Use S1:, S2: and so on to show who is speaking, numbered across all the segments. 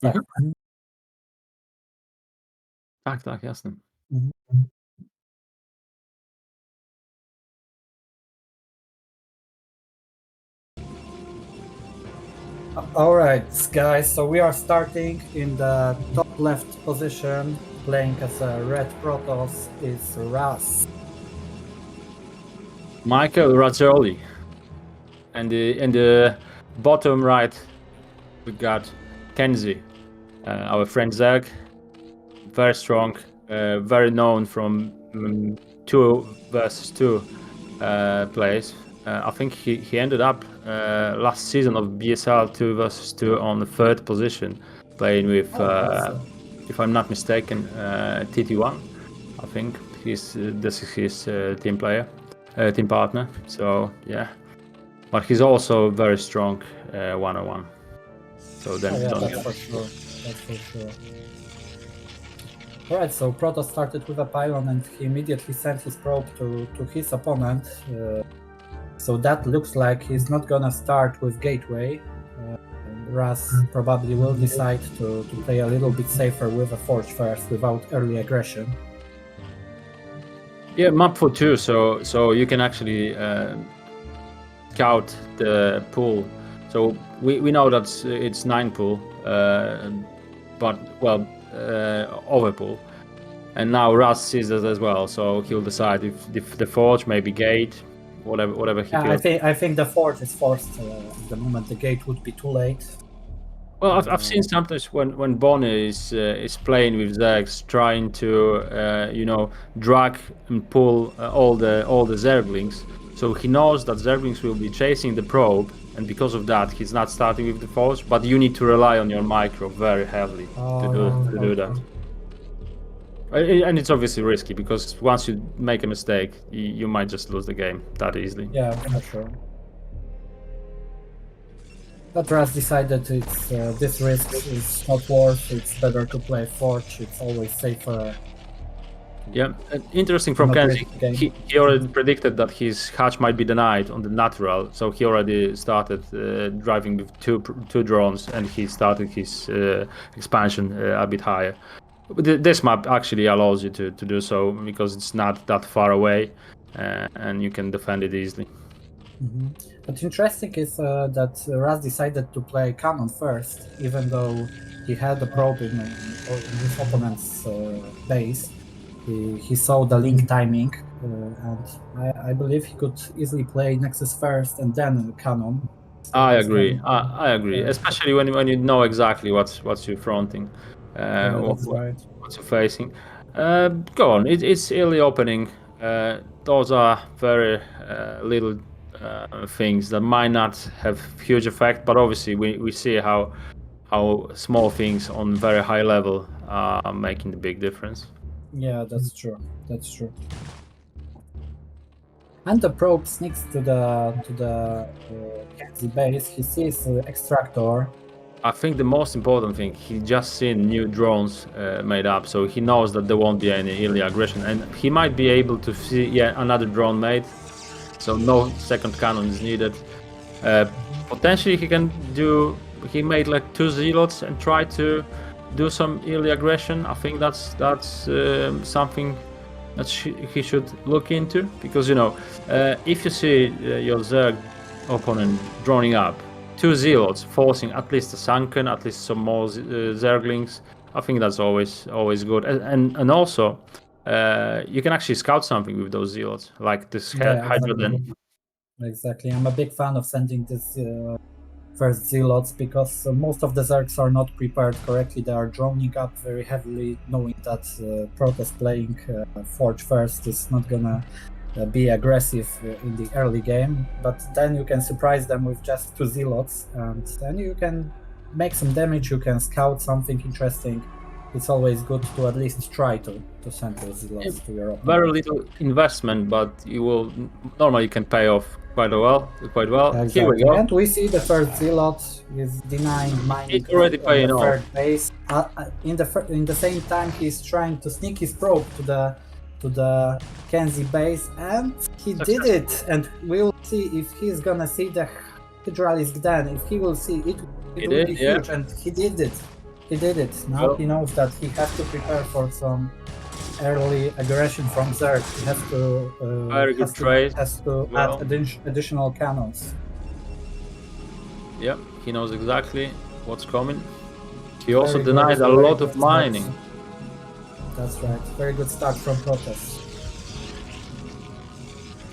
S1: Tak.
S2: Tak, tak, jasne.
S1: Mhm. All right, guys, so we are starting in the top left position. Playing as a red Protoss is Razz.
S2: Michael Razzoli. And in the bottom right, we got KenZy, our friend Zerg. Very strong, very known from 2 versus 2 plays. I think he ended up last season of BSL 2 versus 2 on the 3rd position, playing with, if I'm not mistaken, TT1. I think this is his team partner. So yeah, but he's also very strong one-on-one. So then,
S1: that's for sure. That's for sure. Alright, so Protoss started with a pylon and he immediately sent his probe to his opponent. So that looks like he's not gonna start with gateway. Razz probably will decide to play a little bit safer with a forge first without early aggression.
S2: Yeah, map for 2, so you can actually scout the pool. So we know that it's 9 pool, but well, over pool. And now Razz sees it as well, so he'll decide if the forge, maybe gate, whatever he feels.
S1: I think the forge is forced at the moment. The gate would be too late.
S2: Well, I've seen sometimes when Bonnie is playing with Zergs, trying to drag and pull all the Zerglings. So he knows that Zerglings will be chasing the probe, and because of that, he's not starting with the forge. But you need to rely on your micro very heavily to do that. And it's obviously risky because once you make a mistake, you might just lose the game that easily.
S1: Yeah, for sure. But Razz decided this risk is not worth. It's better to play forge. It's always safer.
S2: Yeah, interesting from KenZy. He already predicted that his hatch might be denied on the natural, so he already started driving with two drones, and he started his expansion a bit higher. This map actually allows you to do so because it's not that far away, and you can defend it easily.
S1: Mm-hmm. But interesting is that Razz decided to play cannon first, even though he had a probe in his opponent's base. He saw the link timing, and I believe he could easily play Nexus first and then cannon.
S2: I agree. I agree, especially when you know exactly what's you're fronting,
S1: that's right.
S2: what you're facing. Go on. It's early opening. Those are very little things that might not have huge effect, but obviously we see how small things on very high level are making the big difference.
S1: Yeah, that's true. That's true. And the probe sneaks to the KenZy base. He sees the extractor.
S2: I think the most important thing, he just seen new drones made up, so he knows that there won't be any early aggression, and he might be able to see another drone made, so no second cannon is needed. Potentially he made like 2 zealots and try to do some early aggression. I think that's something that he should look into, because if you see your Zerg opponent droning up 2 zealots, forcing at least a sunken, at least some more Zerglings, I think that's always good. And also you can actually scout something with those zealots, like this Hydra.
S1: Exactly. I'm a big fan of sending this first zealots, because most of the Zergs are not prepared correctly. They are droning up very heavily, knowing that Protoss playing Forge first is not gonna be aggressive in the early game, but then you can surprise them with just 2 zealots, and then you can make some damage, you can scout something interesting. It's always good to at least try to send those zealots to your opponent.
S2: Very little investment, but you will normally can pay off quite well.
S1: Exactly.
S2: Here we go.
S1: And we see the first zealot is denying mining.
S2: It's already paying off.
S1: Third base. In the same time, he's trying to sneak his probe to the KenZy base, and he did it. And we'll see if he's gonna see the Hydralisk then. If he will see it, will be huge, and he did it. He did it. Now
S2: Well,
S1: he knows that he has to prepare for some early aggression from Zerg. He has to
S2: Very good trade.
S1: has to
S2: Well.
S1: add additional cannons.
S2: Yeah, he knows exactly what's coming. He also
S1: Very
S2: denied
S1: good,
S2: a
S1: very
S2: lot
S1: good
S2: of mining.
S1: start. That's right. Very good start from Protest.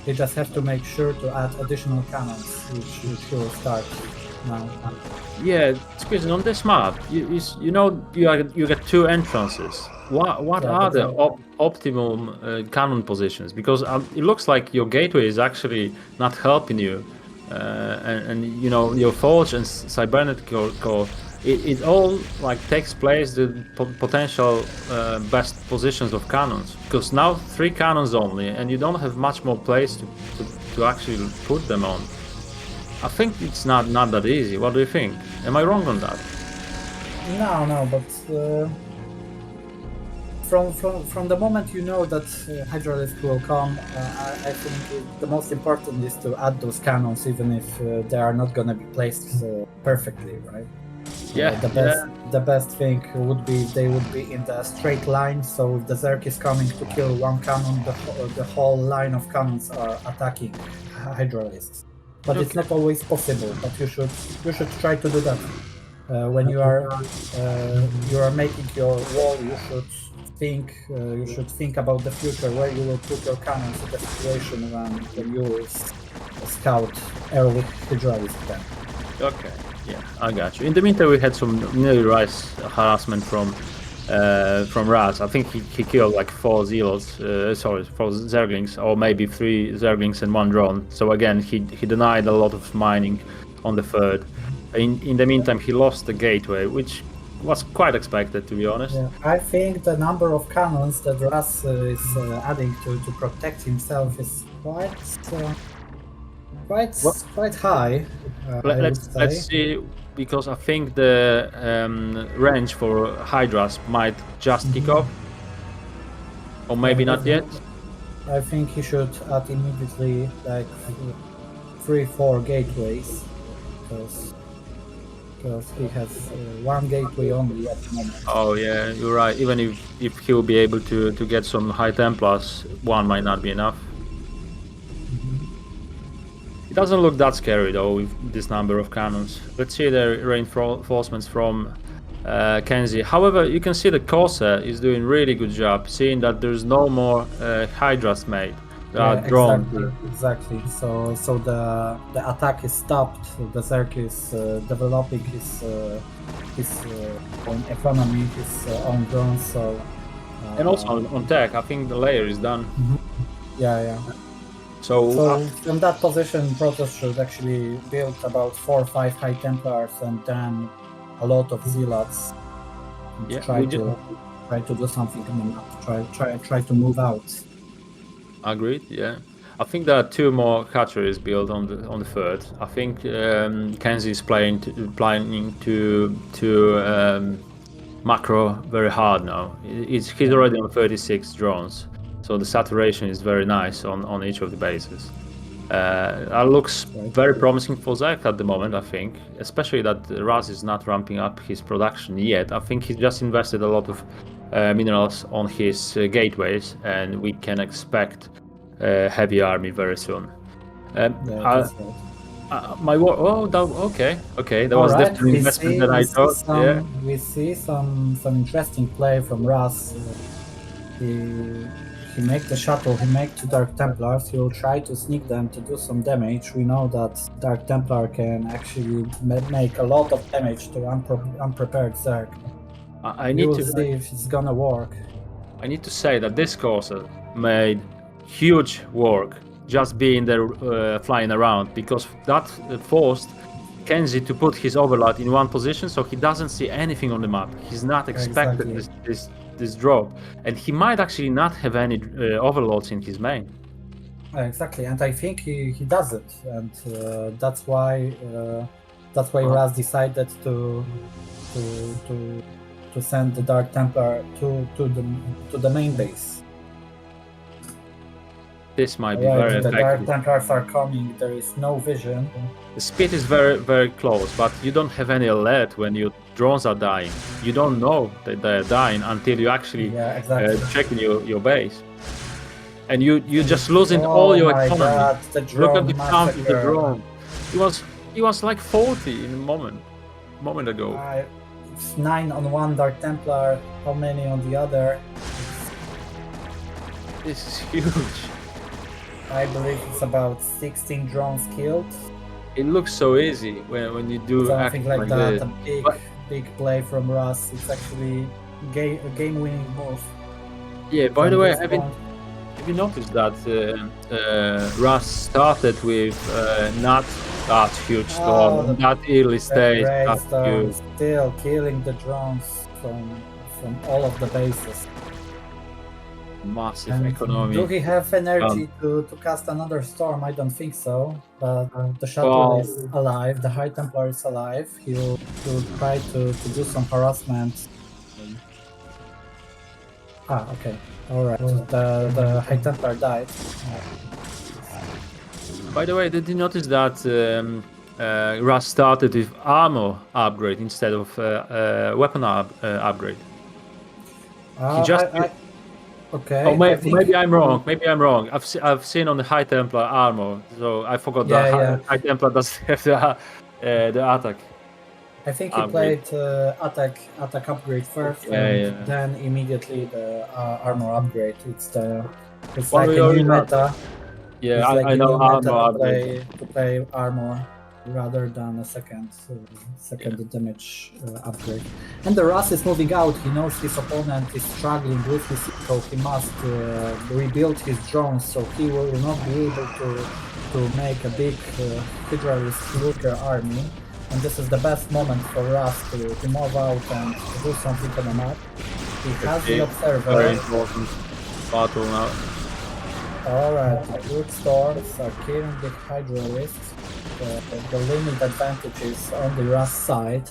S1: He just have to make sure to add additional cannons, which he will start now.
S2: Yeah, Squeezing on this map, you know you get two entrances. What
S1: Yeah,
S2: are
S1: that's
S2: the
S1: right.
S2: optimum cannon positions? Because it looks like your gateway is actually not helping you, and you know your forge and cybernetical core. It all like takes place the potential best positions of cannons. Because now 3 cannons only, and you don't have much more place to actually put them on. I think it's not that easy. What do you think? Am I wrong on that?
S1: No, but from the moment you know that Hydralisk will come, I think the most important is to add those cannons, even if they are not gonna be placed perfectly, right?
S2: Yeah,
S1: The best thing would be they would be in the straight line. So if the Zerg is coming to kill one cannon, the whole line of cannons are attacking Hydralisks. But it's
S2: Okay.
S1: not always possible. But you should try to do that. When you are making your wall, you should think about the future, where you will put your cannons in the situation when you will scout early Hydralisk then.
S2: Okay. Yeah, I got you. In the meantime, we had some nearly rise harassment from Razz. I think he killed like 4 zealots, 4 zerglings, or maybe 3 zerglings and 1 drone. So again, he denied a lot of mining on the third. In the meantime, he lost the gateway, which was quite expected, to be honest.
S1: Yeah, I think the number of cannons that Razz is adding to protect himself is quite high. I would say.
S2: Let's see, because I think the range for Hydras might just kick off, or maybe not yet.
S1: I think he should add immediately like 3-4 gateways, because he has 1 gateway only at the moment.
S2: Oh yeah, you're right. Even if he will be able to get some high Templars, 1 might not be enough. It doesn't look that scary though with this number of cannons. Let's see the reinforcements from KenZy. However, you can see the Corsair is doing really good job, seeing that there's no more Hydras made.
S1: Exactly. So the attack is stopped. The Zerg is developing his own economy, his own drones. So
S2: and also on tech, I think the layer is done.
S1: Yeah. So from that position, Protoss should actually build about 4 or 5 High Templars and then a lot of Zealots.
S2: Yeah,
S1: try to do something on the map. Try to move out.
S2: Agreed. Yeah, I think there are 2 more hatcheries built on the third. I think KenZy is planning to macro very hard now. He's already on 36 drones, so the saturation is very nice on each of the bases. That looks very promising for Zerg at the moment, I think, especially that Razz is not ramping up his production yet. I think he just invested a lot of minerals on his gateways, and we can expect a heavy army very soon. Okay, that was different investment than I thought.
S1: We see some interesting play from Razz. He make the shuttle, he make 2 Dark Templars, he will try to sneak them to do some damage. We know that Dark Templar can actually make a lot of damage to unprepared Zerg. We will see if it's gonna work.
S2: I need to say that this Corsair made huge work just being there flying around, because that forced KenZy to put his overlord in one position so he doesn't see anything on the map. He's not expected this drop, and he might actually not have any overlords in his main.
S1: Exactly, and I think he doesn't, and that's why Razz decided to send the Dark Templar to the main base.
S2: This might be
S1: Right,
S2: very
S1: the Dark
S2: effective.
S1: Templars are coming. There is no vision.
S2: The speed is very, very close, but you don't have any alert when your drones are dying. You don't know that they're dying until you actually
S1: Yeah, exactly.
S2: checking your base. And you just losing all your economy.
S1: God, the
S2: Look at
S1: drone
S2: the count of the
S1: massacre.
S2: drone. He was like 40 in a moment ago.
S1: It's 9 on one Dark Templar. How many on the other?
S2: This is huge.
S1: I believe it's about 16 drones killed.
S2: It looks so easy when you do
S1: Something like that.
S2: this.
S1: A big play from Razz. It's actually a game-winning move.
S2: Yeah. By the way, have you noticed that Razz started with not that huge storm, that early stage,
S1: still killing the drones from all of the bases.
S2: Massive economy.
S1: Do he have energy to cast another storm? I don't think so. But the shuttle is alive. The High Templar is alive. He'll try to do some harassment. Okay. Alright. The High Templar died.
S2: By the way, did you notice that Razz started with armor upgrade instead of weapon upgrade? He just.
S1: Okay.
S2: Oh, maybe I'm wrong. Maybe I'm wrong. I've seen on the High Templar armor, so I forgot that High Templar doesn't have the attack.
S1: I think he played attack upgrade first, and then immediately the armor upgrade. It's like a new meta.
S2: Yeah, I know armor upgrade.
S1: To play armor rather than a second damage upgrade. And the Razz is moving out. He knows his opponent is struggling with his eco. He must rebuild his drones, so he will not be able to make a big Hydralist Lurker army. And this is the best moment for Razz to move out and to do something on the map. He has the Observer.
S2: Very important battle now.
S1: Alright, the Root Storms are killing the Hydralists. The limit advantage is on the Razz side.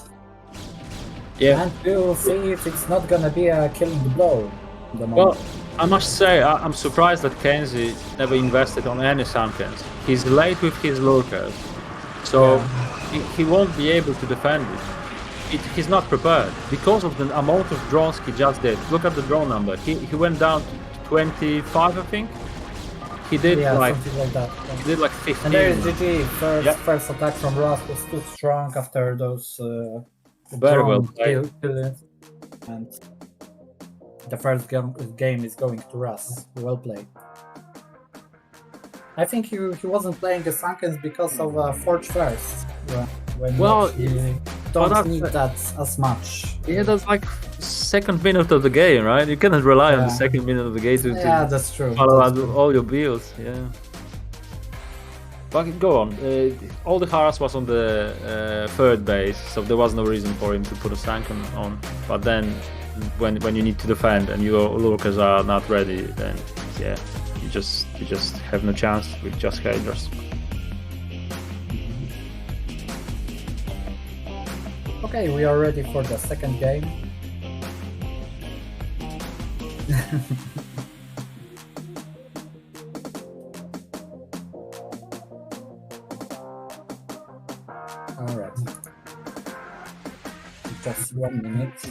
S2: Yeah.
S1: And we'll see if it's not gonna be a killing blow.
S2: Well, I must say, I'm surprised that KenZy never invested on any Sunkens. He's late with his Lurkers, so he won't be able to defend it. He's not prepared because of the amount of drones he just did. Look at the drone number. He went down to 25, I think. He did something like that. He did like 15.
S1: And there is GG. First attack from Razz was too strong after those
S2: very well played.
S1: And the first game is going to Razz. Well played. I think he wasn't playing the Sunkens because of Forge First. You don't need that as much.
S2: Yeah, that's like second minute of the game, right? You cannot rely on the second minute of the game to
S1: that's true.
S2: Follow all your builds. Yeah. But go on. All the harass was on the third base, so there was no reason for him to put a Sunken on. But then, when you need to defend and your Lurkers are not ready, then you just have no chance with just Hydras.
S1: Okay, we are ready for the second game. Alright. Just 1 minute.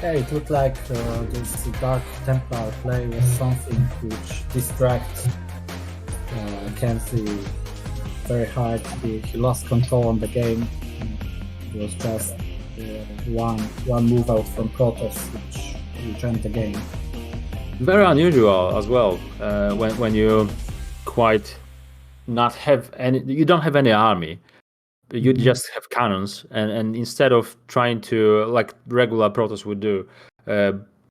S1: Okay, it looked like this Dark Templar play was something which distracts KenZy very hard. He lost control on the game. It was just one move out from Protoss which ended the game.
S2: Very unusual as well when you quite not have any. You don't have any army. You just have cannons, and instead of trying to, like regular Protoss would do,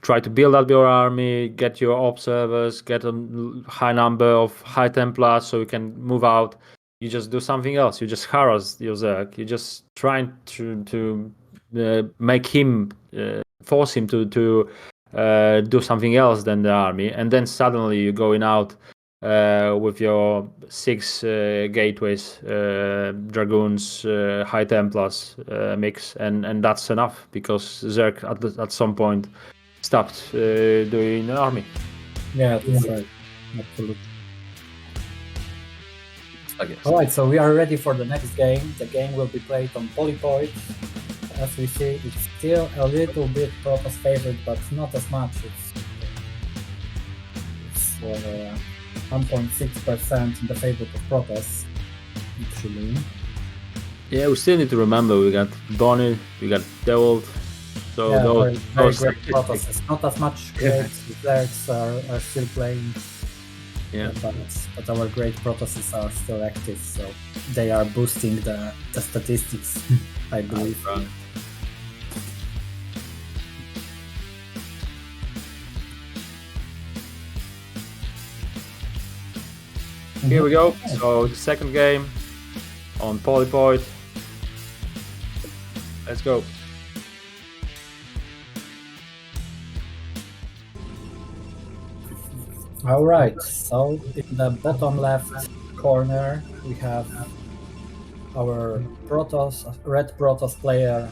S2: try to build up your army, get your observers, get a high number of High Templars so you can move out. You just do something else. You just harass your Zerg. You're just trying to make him, force him to do something else than the army, and then suddenly you're going out with your 6 gateways, dragoons, high templars mix, and that's enough because Zerg at some point stopped doing an army.
S1: Yeah, that's right. Absolutely.
S2: I guess.
S1: All right, so we are ready for the next game. The game will be played on Polypoid. As we see, it's still a little bit Protoss favored, but not as much. It's 1.6% in the favor of Protoss, actually.
S2: Yeah, we still need to remember we got Bonnie, we got Dawid. So
S1: Yeah,
S2: those
S1: very great Protoss. It's not as much great Zergs are still playing.
S2: Yeah,
S1: but our great Protosses are still active, so they are boosting the statistics, I believe.
S2: Right. Here we go. So the second game on Polypoid. Let's go.
S1: All right, so in the bottom left corner we have our red Protoss player,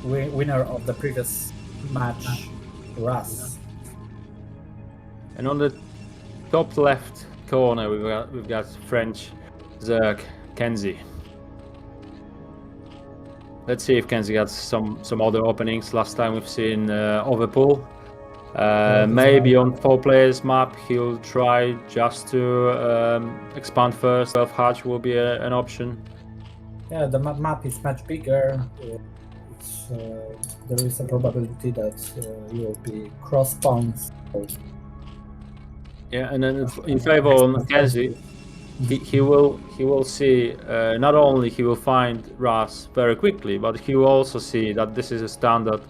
S1: winner of the previous match, Razz.
S2: And on the top left corner we've got French Zerg KenZy. Let's see if KenZy got some other openings. Last time we've seen Overpool. Maybe on 4 players map he'll try just to expand first. 12 hatch will be an option.
S1: Yeah, the map is much bigger. There is a probability that you will be cross spawns.
S2: Yeah, and then in favor on KenZy, he will see not only he will find Razz very quickly, but he will also see that this is a standard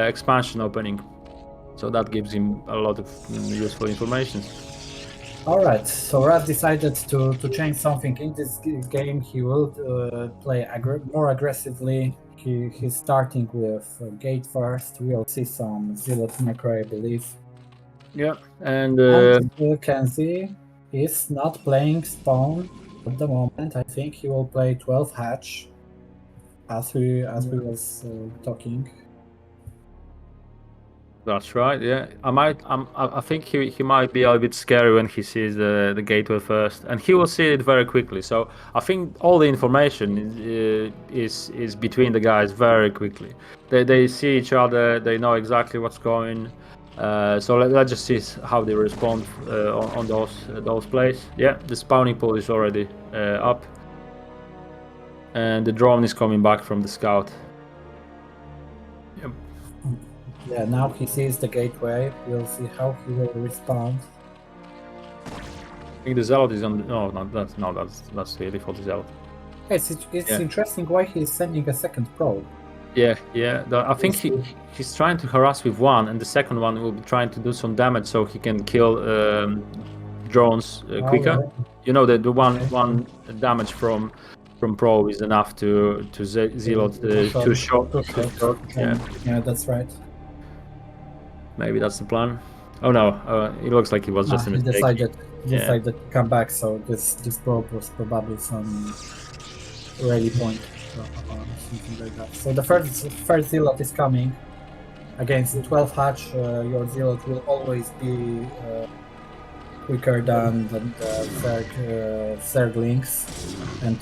S2: expansion opening. So that gives him a lot of useful information.
S1: Alright, so Razz decided to change something in this game. He will play more aggressively. He's starting with Gate first. We'll see some Zealot Necro, I believe.
S2: Yeah, and
S1: KenZy is not playing Spawn at the moment. I think he will play 12 Hatch, as we was talking.
S2: That's right. Yeah, I think he might be a bit scary when he sees the gateway first, and he will see it very quickly. So I think all the information is between the guys very quickly. They see each other. They know exactly what's going. So let's just see how they respond on those plays. Yeah, the spawning pool is already up, and the drone is coming back from the scout. Yep.
S1: Yeah, now he sees the gateway. We'll see how he will respond.
S2: I think the Zealot is on. That's really for the Zealot.
S1: It's interesting why he's sending a second probe.
S2: Yeah. I think he's trying to harass with one, and the second one will be trying to do some damage so he can kill drones quicker.
S1: Right.
S2: You know that the one damage from probe is enough to Zealot two shot.
S1: Yeah, that's right.
S2: Maybe that's the plan. Oh no, it looks like it was just a mistake.
S1: He decided to come back, so this probe was probably some ready point or something like that. So the first Zealot is coming against 12 hatch. Your Zealot will always be quicker than the Zerglings, and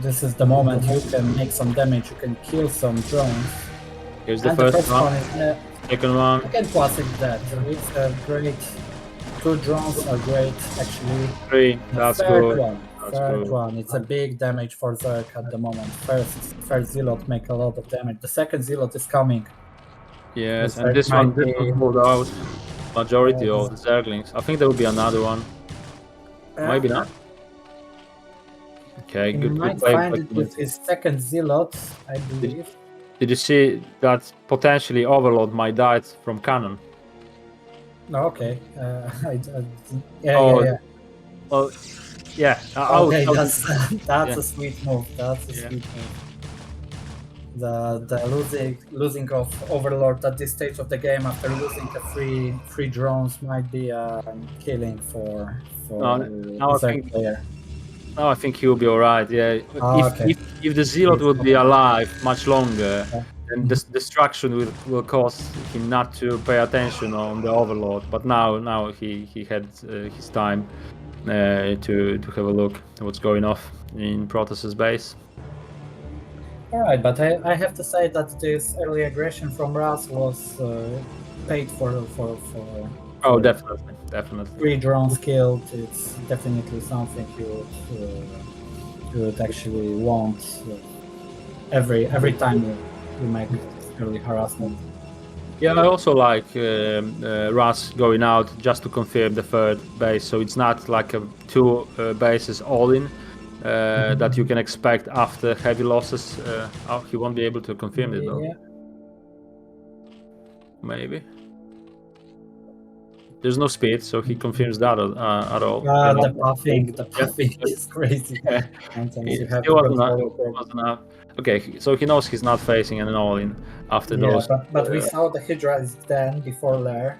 S1: this is the moment you can make some damage. You can kill some drones.
S2: Here's the first one. Second one.
S1: Again, classic that. It's a great. 2 drones are great, actually.
S2: 3. That's good.
S1: Third one. It's a big damage for Zerg at the moment. First Zealot make a lot of damage. The second Zealot is coming.
S2: Yes, and this one pulled out majority of the Zerglings. I think there will be another one. Maybe not. Okay, good play.
S1: Find it with his second Zealot, I believe.
S2: Did you see that potentially Overlord might die from cannon?
S1: No, okay. Yeah.
S2: Well, yeah.
S1: Okay, that's a sweet move. That's a sweet move. The losing of Overlord at this stage of the game after losing the free drones might be killing for
S2: now
S1: the third player.
S2: I think he'll be alright. Yeah,
S1: Okay.
S2: if the Zealot would be alive much longer,
S1: Yeah.
S2: then this destruction will cause him not to pay attention on the Overlord. But now he had his time to have a look at what's going off in Protost's base.
S1: All right, but I have to say that this early aggression from Razz was paid for.
S2: Oh, definitely.
S1: 3 drones killed. It's definitely something you would actually want every time you make early harassment.
S2: Yeah, I also like Razz going out just to confirm the third base, so it's not like 2 bases all in that you can expect after heavy losses. He won't be able to confirm it though.
S1: Yeah.
S2: Maybe. There's no speed, so he confirms that at all.
S1: The puffing is crazy.
S2: Yeah.
S1: Sometimes you have
S2: Still
S1: to
S2: wasn't enough. Okay, so he knows he's not facing an all-in after those.
S1: But we saw the Hydra is then before there.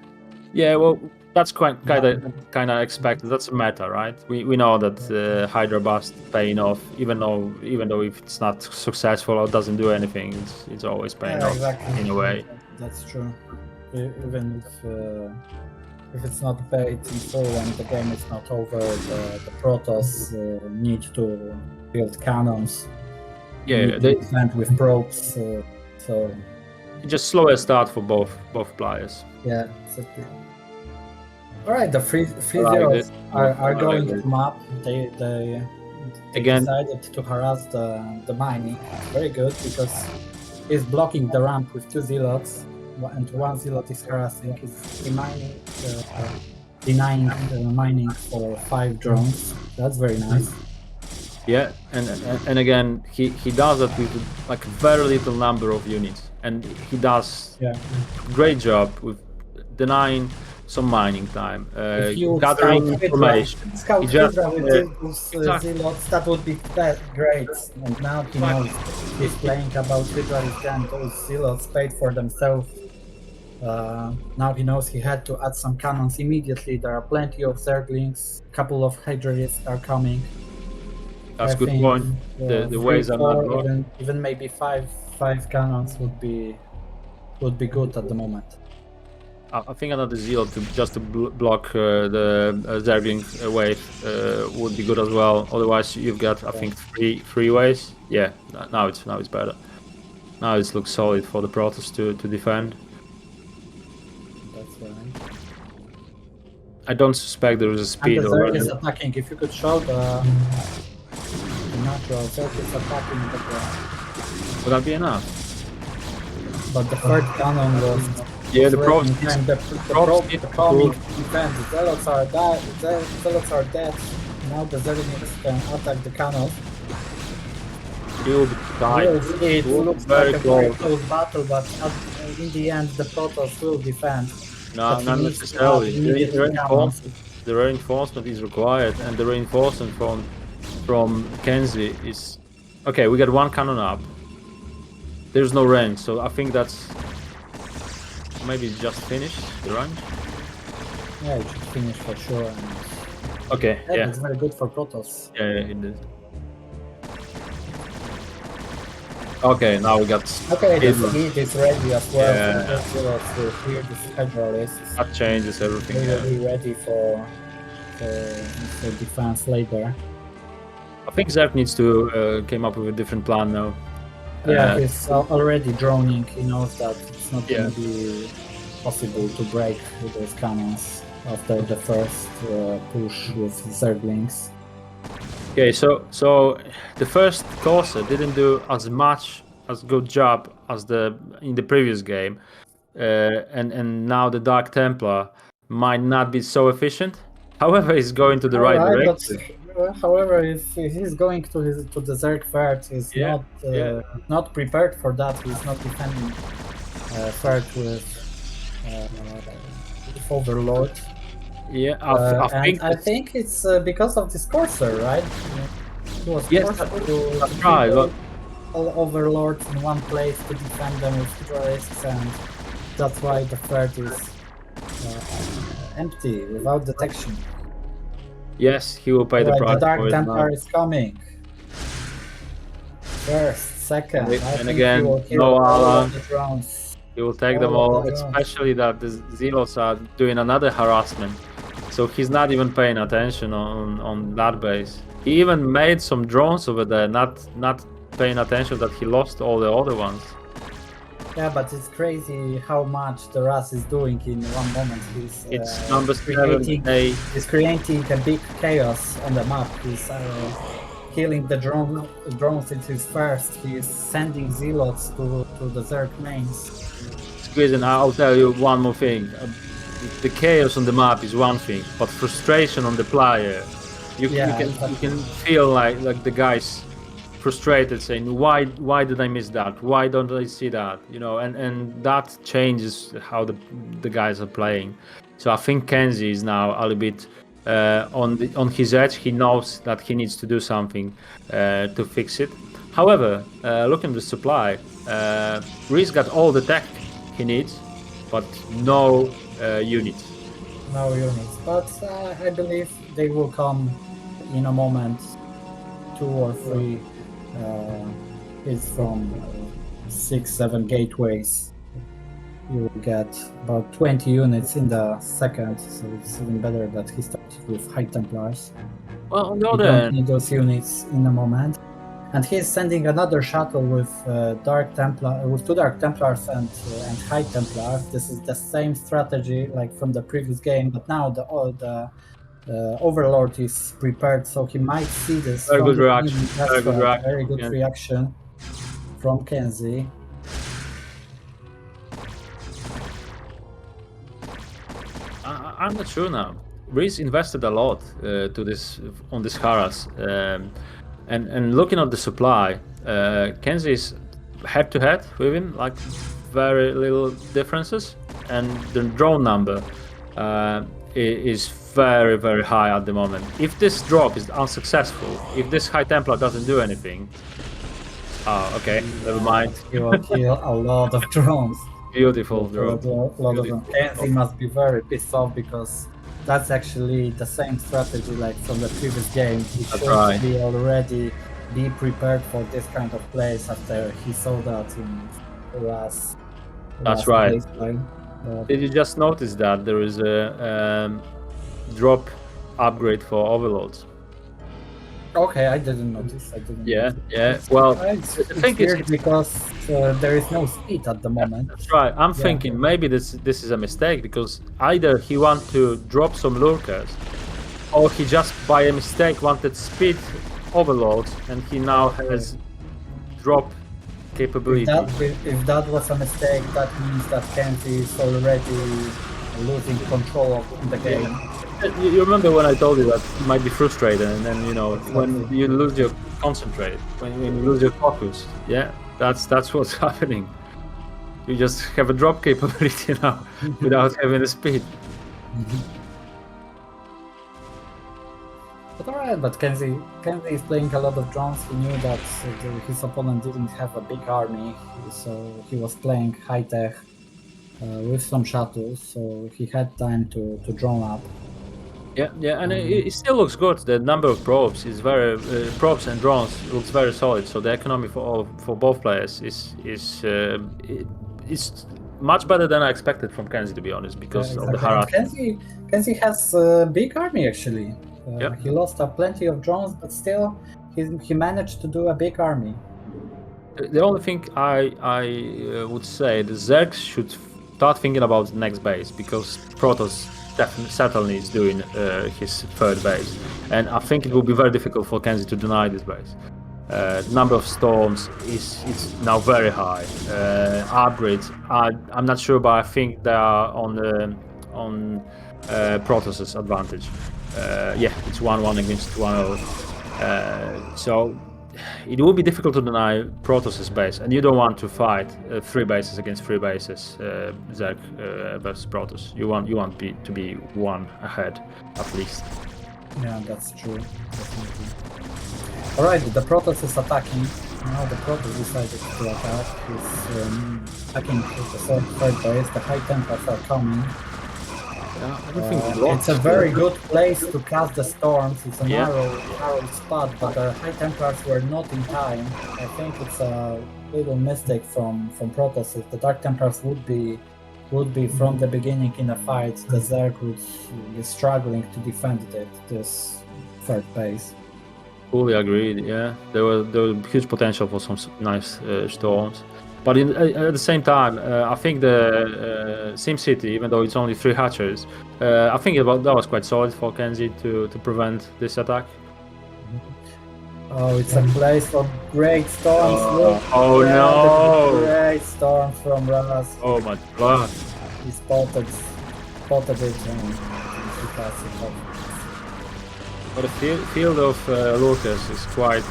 S2: Yeah, well, that's kind of expected. That's a meta, right? We know that Hydra bust paying off, even though if it's not successful or doesn't do anything, it's always paying off in a way.
S1: That's true. Even if it's not paid in full and the game is not over, the Protoss need to build cannons.
S2: Yeah, they
S1: defend with probes. So
S2: just slower start for both players.
S1: Yeah, exactly. All right, the free zeros are going to map. They
S2: again
S1: decided to harass the mining. Very good because he's blocking the ramp with 2 zealots, and 1 zealot is harassing. He's denying mining for 5 drones. That's very nice.
S2: Yeah, and again, he does that with like very little number of units, and he does great job with denying some mining time, gathering information.
S1: Scout Hydra with those zealots, that would be great. And now he knows he's playing about Hydra and those zealots paid for themselves. Now he knows he had to add some cannons immediately. There are plenty of Zerglings, a couple of Hydralisks are coming.
S2: That's a good point. The ways are not blocked.
S1: Even maybe five cannons would be good at the moment.
S2: I think another Zealot to block the Zergling wave would be good as well. Otherwise, you've got I think three ways. Yeah, now it's better. Now it looks solid for the Protoss to defend.
S1: That's right.
S2: I don't suspect there is a speed.
S1: And the Zerg is attacking. If you could show the natural Zerg is attacking the ground.
S2: Would that be enough?
S1: But the third cannon was.
S2: Yeah, the probes.
S1: The probing defense. The zealots are dead. The zealots are dead. Now the Zerglings can attack the cannons.
S2: He will be tied.
S1: It looks like a very close battle, but in the end, the Protoss will defend.
S2: No, not necessarily. The reinforcement is required, and the reinforcement from KenZy is okay. We got 1 cannon up. There's no range, so I think that's. Maybe it's just finished the run.
S1: Yeah, it should finish for sure. And
S2: okay, yeah.
S1: It's very good for Protoss.
S2: Yeah, it is. Okay, now we got.
S1: Okay, the fleet is ready as well.
S2: Yeah.
S1: To clear the Hydralisks.
S2: That changes everything.
S1: They will be ready for defense later.
S2: I think Zerg needs to came up with a different plan now.
S1: Yeah, he's already droning. He knows that it's not going to be possible to break those cannons after the first push with Zerglings.
S2: Okay, so the first Corsair didn't do as good job as in the previous game, and now the Dark Templar might not be so efficient. However, he's going to the right direction.
S1: However, if he's going to the Zerg third, he's not prepared for that. He's not defending third with Overlord.
S2: Yeah,
S1: I think it's because of this Corsair, right?
S2: Yes, that's right.
S1: all overlords in one place to defend them with risks, and that's why the third is empty, without detection.
S2: Yes, he will pay the
S1: Right,
S2: price
S1: the Dark
S2: for it now.
S1: Templar is coming. First, second,
S2: And
S1: I think
S2: again,
S1: he will kill
S2: no
S1: all
S2: Alan.
S1: of the drones.
S2: He will take them
S1: All of
S2: all,
S1: the drones.
S2: especially that the Zealots are doing another harassment. So he's not even paying attention on that base. He even made some drones over there, not paying attention that he lost all the other ones.
S1: Yeah, but it's crazy how much the Razz is doing in one moment.
S2: It's number 7,
S1: creating,
S2: 8.
S1: he's creating a big chaos on the map. He's killing the drones into his first. He's sending zealots to the Zerg mains.
S2: Squeezing, I'll tell you one more thing. The chaos on the map is one thing, but frustration on the player, you can feel like the guys frustrated, saying why did I miss that? Why don't I see that? You know, and that changes how the guys are playing. So I think KenZy is now a little bit on his edge. He knows that he needs to do something to fix it. However, looking at the supply, Razz got all the tech he needs, but no units.
S1: No units, but I believe they will come in a moment. 2 or 3 hits from 6-7 gateways. You will get about 20 units in the second, so it's even better that he started with High Templars.
S2: Well, on the
S1: You
S2: other
S1: don't
S2: hand,
S1: need those units in a moment. And he's sending another shuttle with Dark Templar, with 2 Dark Templars and High Templars. This is the same strategy like from the previous game, but now the Overlord is prepared, so he might see this.
S2: Very good reaction.
S1: Very good reaction from KenZy.
S2: I'm not sure now. Razz invested a lot on this harass, and looking at the supply, KenZy is head-to-head with him, like very little differences, and the drone number is very, very high at the moment. If this drop is unsuccessful, if this High Templar doesn't do anything, okay, never mind.
S1: He will kill a lot of drones.
S2: Beautiful drop.
S1: A lot of them. KenZy must be very pissed off because that's actually the same strategy like from the previous game. He should be already be prepared for this kind of plays after he saw that in last.
S2: That's right. Did you just notice that there is a drop upgrade for overlords?
S1: Okay, I didn't notice.
S2: Yeah. Well,
S1: the thing is because there is no speed at the moment.
S2: That's right. I'm thinking maybe this is a mistake because either he want to drop some lurkers, or he just by a mistake wanted speed overloads, and he now has drop capability.
S1: If that was a mistake, that means that KenZy is already losing control of the game.
S2: You remember when I told you that you might be frustrated, and then when you lose your concentrate, when you lose your focus, that's what's happening. You just have a drop capability now without having the speed.
S1: But alright, but KenZy is playing a lot of drones. He knew that his opponent didn't have a big army, so he was playing high tech with some shuttles, so he had time to drone up.
S2: Yeah, and it still looks good. The number of probes is very probes and drones looks very solid. So the economy for both players is much better than I expected from KenZy, to be honest, because of the harass.
S1: KenZy has a big army actually. He lost plenty of drones, but still he managed to do a big army.
S2: The only thing I would say, the Zergs should start thinking about the next base, because Protoss certainly is doing his third base, and I think it will be very difficult for KenZy to deny this base. The number of storms is now very high. Upgrades, I'm not sure, but I think they are on Protoss's advantage. It's 1-1 against 1-0. So it will be difficult to deny Protoss's base, and you don't want to fight 3 bases against 3 bases, Zerg versus Protoss. You want to be 1 ahead at least.
S1: Yeah, that's true. Definitely. Alright, the Protoss is attacking. Now the Protoss decided to attack. He's attacking the third base. The High Templars are coming. It's a very good place to cast the storms. It's a narrow spot, but the High Templars were not in time. I think it's a little mistake from Protoss. If the Dark Templars would be from the beginning in a fight, the Zerg would be struggling to defend this third base.
S2: Fully agreed. Yeah, there was huge potential for some nice storms, but at the same time, I think the SimCity, even though it's only 3 hatchers, I think that was quite solid for KenZy to prevent this attack.
S1: Oh, it's a place for great storms. Look.
S2: No!
S1: Great storm from Razz.
S2: Oh my god!
S1: He spotted it and he cast it up.
S2: But the field of Lucas is quite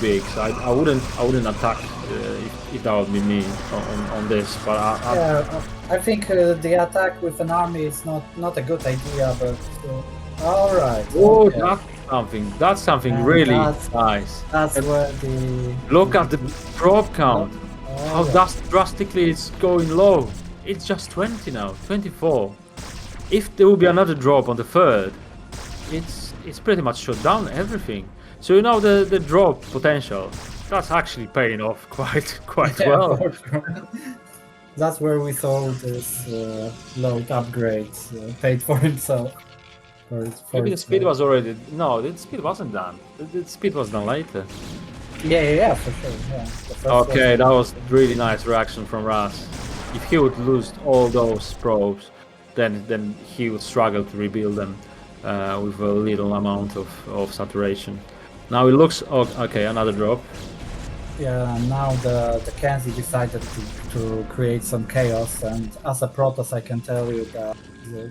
S2: big, so I wouldn't attack if that would be me on this. But
S1: I think the attack with an army is not a good idea. But all right.
S2: Oh,
S1: okay.
S2: that's something and really nice.
S1: That's where the
S2: look at the drop count. How drastically it's going low. It's just 20 now, 24. If there will be another drop on the third, it's pretty much shut down everything. So the drop potential, that's actually paying off quite well.
S1: That's where we saw this load upgrade paid for himself.
S2: Maybe the speed was already the speed wasn't done. The speed was done later.
S1: Yeah, for sure. Yeah.
S2: Okay, that was really nice reaction from Razz. If he would lose all those probes, then he would struggle to rebuild them with a little amount of saturation. Now it looks okay. Another drop.
S1: Yeah, now the KenZy decided to create some chaos, and as a Protoss, I can tell you that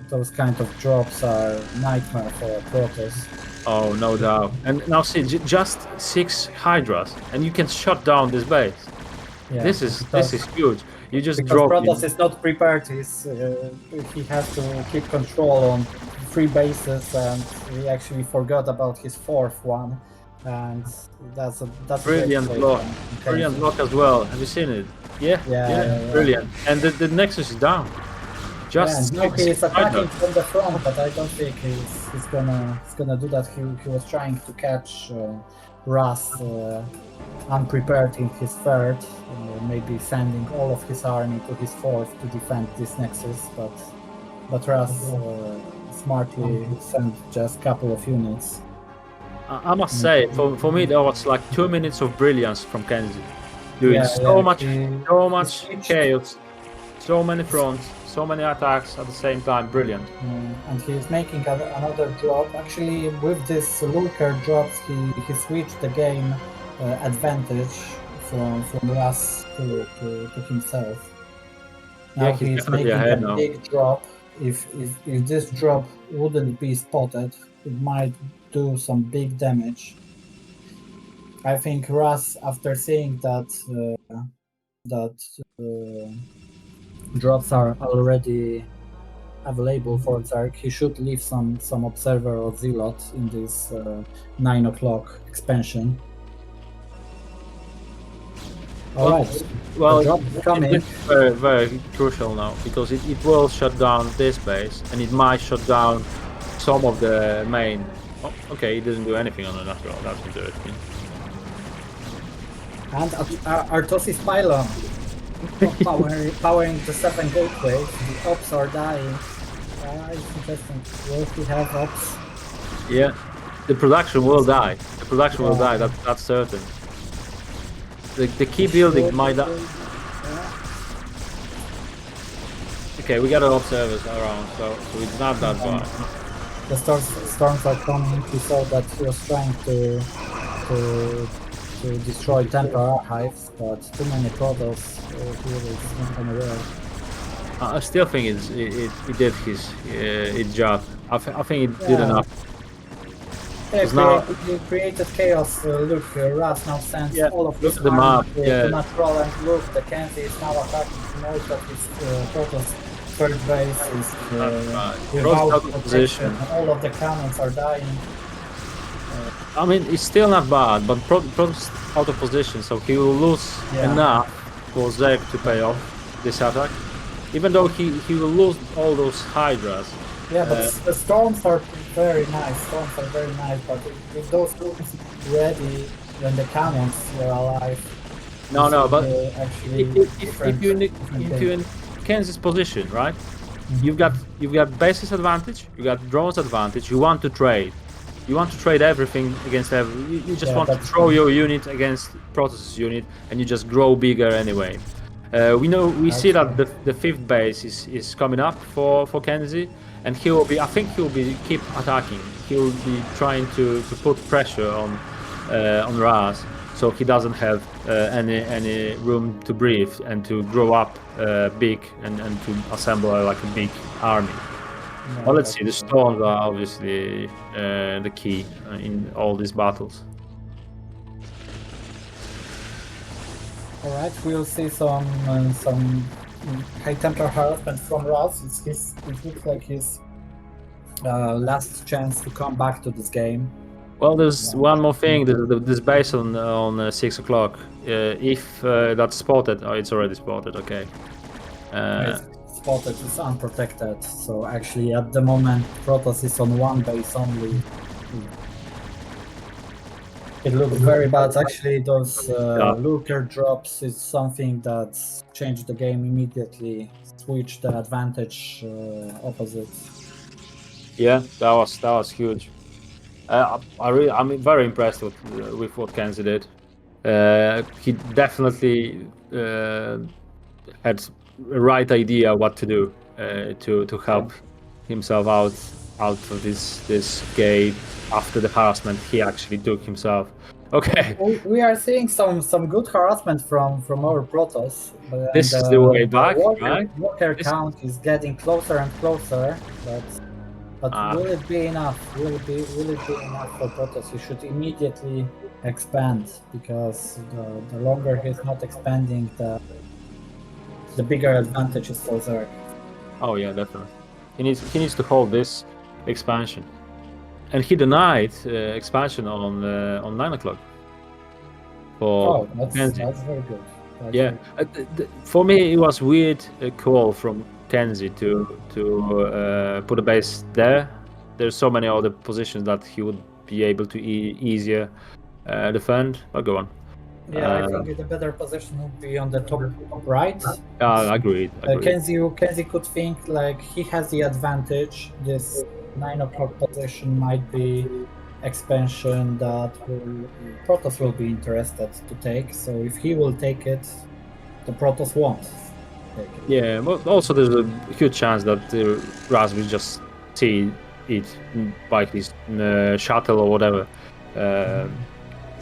S1: those kind of drops are nightmare for a Protoss.
S2: Oh, no doubt. And now see, just 6 Hydras, and you can shut down this base. Yeah, this is huge. You just drop.
S1: Protoss is not prepared. He has to keep control on 3 bases, and he actually forgot about his 4th one. And that's
S2: brilliant block. Brilliant block as well. Have you seen it? Yeah. Brilliant. And the Nexus is down. Just
S1: now he is attacking from the front, but I don't think he's gonna do that. He was trying to catch Razz unprepared in his 3rd, maybe sending all of his army to his 4th to defend this Nexus, but Razz smartly sent just a couple of units.
S2: I must say, for me, that was like 2 minutes of brilliance from KenZy. Doing so much chaos, so many fronts, so many attacks at the same time. Brilliant.
S1: And he's making another drop. Actually, with this lurker drops, he switched the game advantage from Razz to himself. Now he's making a big drop. If this drop wouldn't be spotted, it might do some big damage. I think Razz, after seeing that drops are already available for Zerg, he should leave some observer or zealot in this 9 o'clock expansion. Alright,
S2: well, it's very, very crucial now, because it will shut down this base, and it might shut down some of the main. Oh, okay, he didn't do anything on the natural. That's interesting.
S1: And Artosis pylon powering the 7 gateways. The ops are dying. It's interesting. Will he have ops?
S2: Yeah, the production will die. The production will die. That's certain. The key building might die. Okay, we got observers around, so it's not that bad.
S1: The storms are coming. He saw that he was trying to destroy temporary hives, but too many Protoss really is unaware.
S2: I still think it did its job. I think it did enough.
S1: He created chaos. Look, Razz now sends all of his
S2: the map.
S1: To natural, and look, the KenZy is now attacking most of his Protoss. 3rd base is without protection, and all of the cannons are dying.
S2: I mean, it's still not bad, but Protoss out of position, so he will lose enough for Zerg to pay off this attack. Even though he will lose all those Hydras.
S1: Yeah, but the storms are very nice. Storms are very nice, but if those storms ready when the cannons were alive.
S2: No, but
S1: actually
S2: if you're in KenZy's position, right? You've got basis advantage, you got drones advantage. You want to trade. You want to trade everything against you just want to throw your unit against Protoss' unit, and you just grow bigger anyway. We see that the 5th base is coming up for KenZy, and I think he will be keep attacking. He will be trying to put pressure on Razz, so he doesn't have any room to breathe and to grow up big and to assemble like a big army.
S1: No,
S2: well, let's see. The storms are obviously the key in all these battles.
S1: All right, we'll see some high Templar harassment from Razz. It looks like his last chance to come back to this game.
S2: Well, there's one more thing. This base on 6 o'clock. If that's spotted, it's already spotted. Okay.
S1: It's spotted. It's unprotected. So actually, at the moment, Protoss is on one base only. It looks very bad. Actually, those looker drops is something that changed the game immediately. Switched the advantage opposite.
S2: Yeah, that was huge. I'm very impressed with what KenZy did. He definitely had the right idea what to do to help himself out of this gate after the harassment he actually took himself. Okay.
S1: We are seeing some good harassment from our Protoss.
S2: This is the way back, right?
S1: Walker count is getting closer and closer, but will it be enough? Will it be enough for Protoss? He should immediately expand, because the longer he's not expanding, the bigger advantage is for Zerg.
S2: Oh yeah, definitely. He needs to hold this expansion, and he denied expansion on 9 o'clock.
S1: That's very good.
S2: For me, it was weird call from KenZy to put a base there. There's so many other positions that he would be able to easier defend. But go on.
S1: Yeah, I think the better position would be on the top right.
S2: Agreed.
S1: KenZy could think like he has the advantage. This 9 o'clock position might be expansion that Protoss will be interested to take. So if he will take it, the Protoss won't take it.
S2: Yeah, but also there's a huge chance that Razz will just see it by his shuttle or whatever.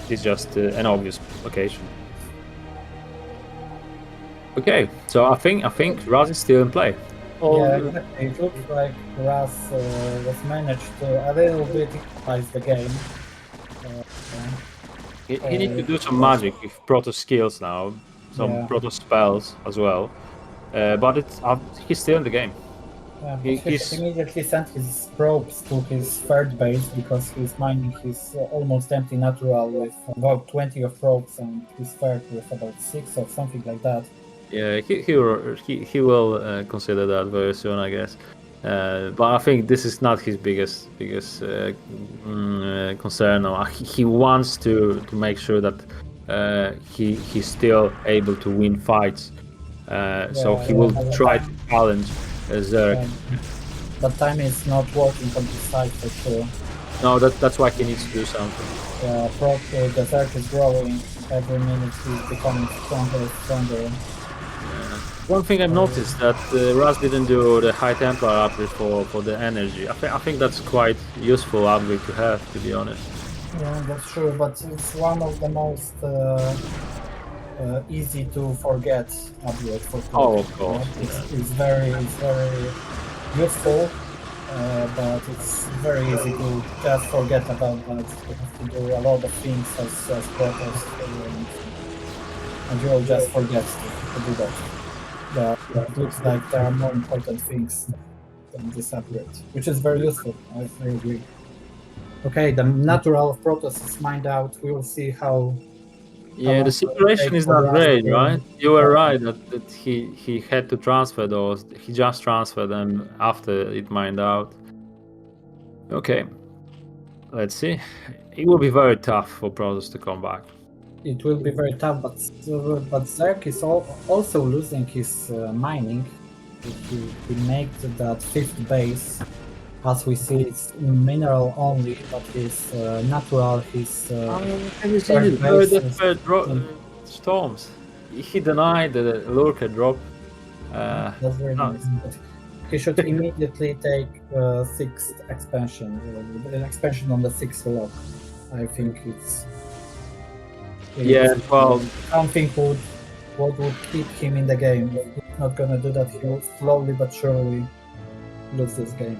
S2: It's just an obvious location. Okay, so I think Razz is still in play.
S1: Exactly. It looks like Razz was managed to a little bit equalize the game.
S2: He needs to do some magic with Protoss skills now, some Protoss spells as well. But he's still in the game.
S1: Yeah, he immediately sent his probes to his third base, because he's mining his almost empty natural with about 20 of probes, and his third with about 6 or something like that.
S2: Yeah, he will consider that very soon, I guess. But I think this is not his biggest concern. No, he wants to make sure that he's still able to win fights. So he will try to challenge Zerg.
S1: But time is not working on his side for sure.
S2: No, that's why he needs to do something.
S1: The Zerg is growing. Every minute he's becoming stronger and stronger.
S2: One thing I've noticed that Razz didn't do the High Templar upgrade for the energy. I think that's quite useful upgrade to have, to be honest.
S1: Yeah, that's true, but it's one of the most easy to forget upgrade for ProLeague.
S2: Oh, of course.
S1: It's very useful, but it's very easy to just forget about that. You have to do a lot of things as Protoss, and you'll just forget to do that. It looks like there are more important things than this upgrade, which is very useful. I agree. Okay, the natural of Protoss is mined out. We will see how.
S2: Yeah, the situation is not great, right? You were right that he had to transfer those. He just transferred them after it mined out. Okay, let's see. It will be very tough for Protoss to come back.
S1: It will be very tough, but Zerg is also losing his mining. He made that fifth base. As we see, it's mineral only, but his natural, his
S2: Have you seen the storms? He denied the lurker drop.
S1: That's very nice. But he should immediately take sixth expansion, an expansion on the sixth lock. I think it's
S2: yeah. Well,
S1: something what would keep him in the game. If he's not gonna do that, he will slowly but surely lose this game.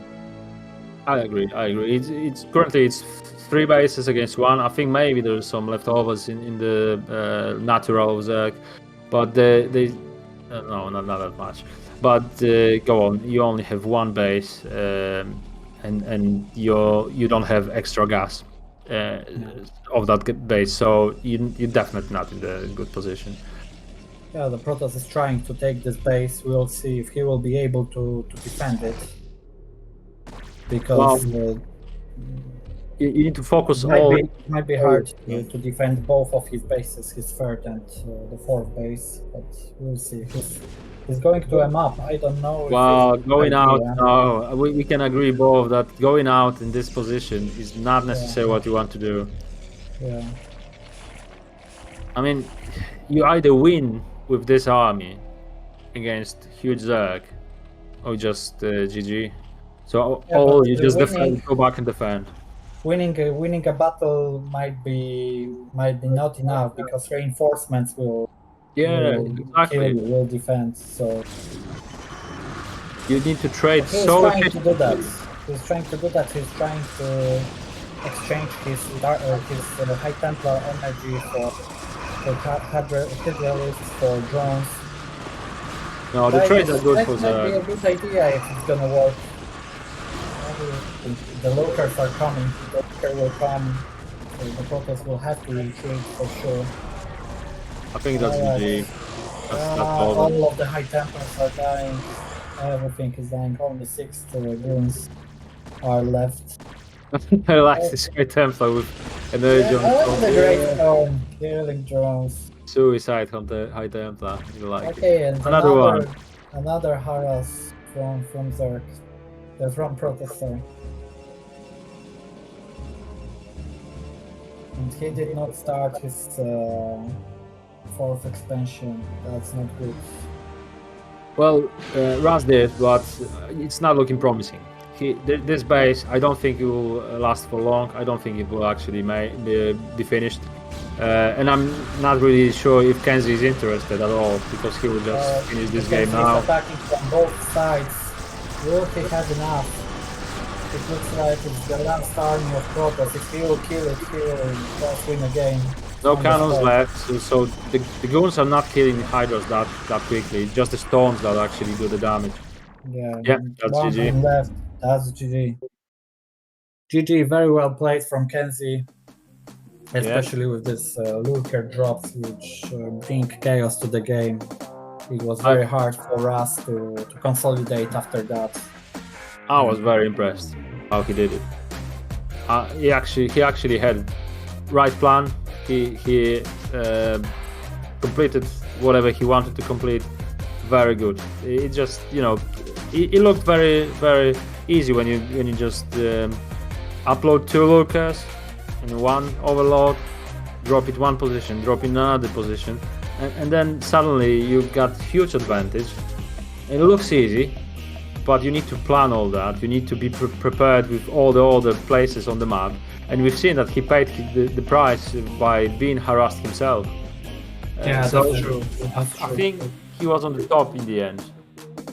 S2: I agree. It's currently it's 3 bases against 1. I think maybe there's some leftovers in the natural Zerg, but they no, not that much. But go on. You only have 1 base, and you don't have extra gas of that base, so you're definitely not in the good position.
S1: Yeah, the Protoss is trying to take this base. We'll see if he will be able to defend it. Because
S2: you need to focus
S1: it might be hard to defend both of his bases, his third and the fourth base, but we'll see. He's going to M up. I don't know.
S2: Well, going out, no, we can agree both that going out in this position is not necessarily what you want to do.
S1: Yeah.
S2: I mean, you either win with this army against huge Zerg, or just GG. So you just defend, go back and defend.
S1: Winning a battle might be not enough because reinforcements will
S2: exactly
S1: will defend. So
S2: you need to trade.
S1: He's trying to do that. He's trying to do that. He's trying to exchange his High Templar energy for hydraulics, for drones.
S2: No, the trades are good for
S1: that might be a good idea if it's gonna work. The lurkers are coming. The lurker will come. So the Protoss will have to retreat for sure.
S2: I think that's GG. That's
S1: all of the High Templars are dying. Everything is dying. Only 6 goons are left.
S2: I like this High Templar with energy on
S1: the Great Stone, killing drones.
S2: Suicide on the High Templar. You like
S1: okay,
S2: it.
S1: And
S2: another one.
S1: Another harass from Zerg. From Protoss, sorry. And he did not start his fourth expansion. That's not good.
S2: Well, Razz did, but it's not looking promising. This base, I don't think it will last for long. I don't think it will actually be finished. And I'm not really sure if KenZy is interested at all, because he will just finish this game now.
S1: He's attacking from both sides. Will he have enough? It looks like it's the last army of Protoss. If he will kill it, he will just win a game.
S2: No cannons left, so the goons are not killing the Hydras that quickly. Just the storms that actually do the damage.
S1: Yeah,
S2: that's
S1: one
S2: GG.
S1: Left. That's GG. GG, very well played from KenZy. Especially with this lurker drops, which bring chaos to the game. It was very hard for us to consolidate after that.
S2: I was very impressed how he did it. He actually had right plan. He completed whatever he wanted to complete. Very good. It just it looked very very easy when you just upload 2 lurkers in one overload, drop it one position, drop in another position, and then suddenly you got huge advantage. It looks easy, but you need to plan all that. You need to be prepared with all the other places on the map, and we've seen that he paid the price by being harassed himself.
S1: That's true.
S2: I think he was on the top in the end,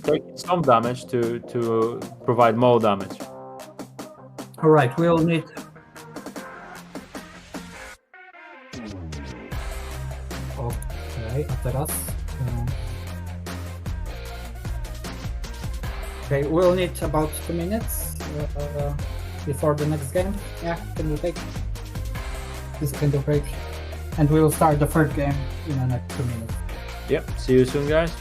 S2: taking some damage to provide more damage.
S1: All right, we'll need. Okay, teraz. Okay, we'll need about 2 minutes. before the next game? Yeah, can we take this kind of break? And we will start the third game in the next 2 minutes.
S2: Yep, see you soon, guys.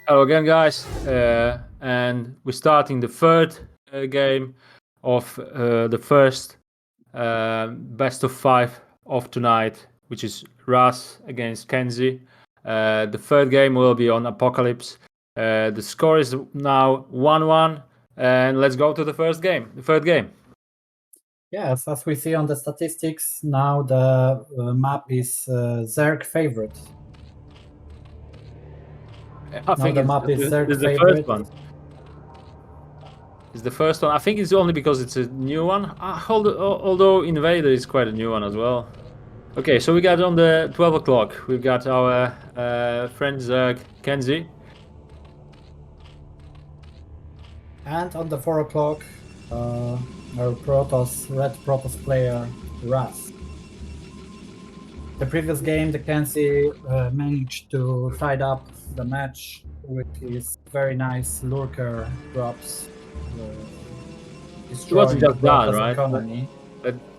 S2: Hello again, guys, and we're starting the third game of the first best of 5 of tonight, which is Razz against KenZy. The third game will be on Apocalypse. The score is now 1-1, and let's go to the third game.
S1: Yes, as we see on the statistics, now the map is Zerg favorite.
S2: I think
S1: the map is Zerg
S2: the
S1: favorite.
S2: first one. It's the first one. I think it's only because it's a new one. Although Invader is quite a new one as well. Okay, so we got on the 12 o'clock. We've got our friend KenZy.
S1: And on the 4 o'clock, our Red Protoss player, Razz. The previous game, the KenZy managed to side up the match with his very nice lurker drops.
S2: It wasn't just that, right?
S1: Economy.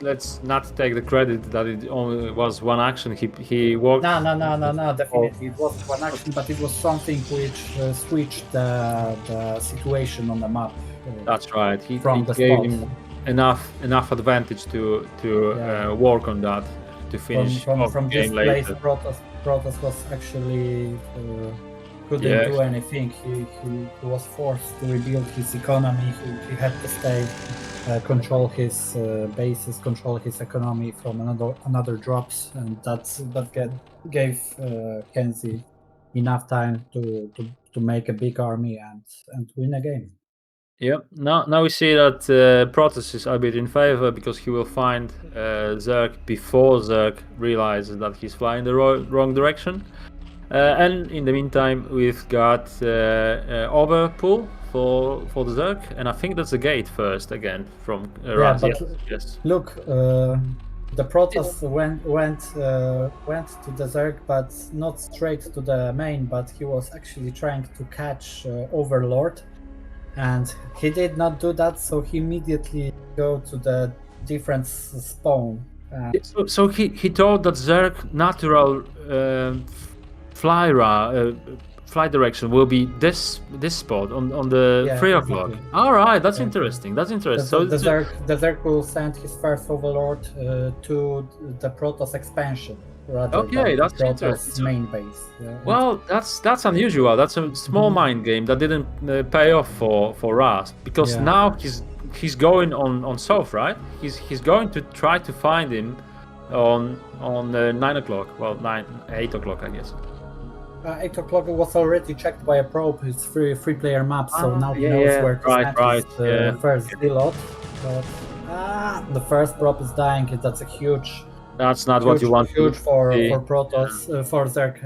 S2: Let's not take the credit that it only was one action. He walked.
S1: No, definitely. It wasn't one action, but it was something which switched the situation on the map.
S2: That's right. He
S1: the
S2: gave
S1: spot.
S2: him enough advantage to work on that to finish
S1: from
S2: the
S1: this
S2: game
S1: place.
S2: later.
S1: Protoss was actually couldn't do anything. He was forced to rebuild his economy. He had to stay, control his bases, control his economy from another drops, and that gave KenZy enough time to make a big army and win a game.
S2: Yep. Now we see that Protoss is a bit in favor because he will find Zerg before Zerg realizes that he's flying the wrong direction. And in the meantime, we've got overpull for the Zerg, and I think that's a gate first again from Razz.
S1: but
S2: Yes.
S1: look, the Protoss went to the Zerg, but not straight to the main, but he was actually trying to catch Overlord, and he did not do that, so he immediately go to the different spawn.
S2: So he thought that Zerg natural fly direction will be this spot on the 3 o'clock.
S1: Exactly.
S2: All right, that's interesting. That's interesting.
S1: The Zerg will send his first Overlord to the Protoss expansion rather than
S2: that's
S1: Protoss
S2: interesting.
S1: main base.
S2: Well, that's unusual. That's a small mind game that didn't pay off for Razz, because now he's going on south, right? He's going to try to find him on 9 o'clock. Well, 8 o'clock, I guess.
S1: 8 o'clock was already checked by a probe. It's free player map, so now he knows where to send his first Zilot. But the first probe is dying. That's a huge.
S2: That's not what you want.
S1: Huge for Protoss for Zerg.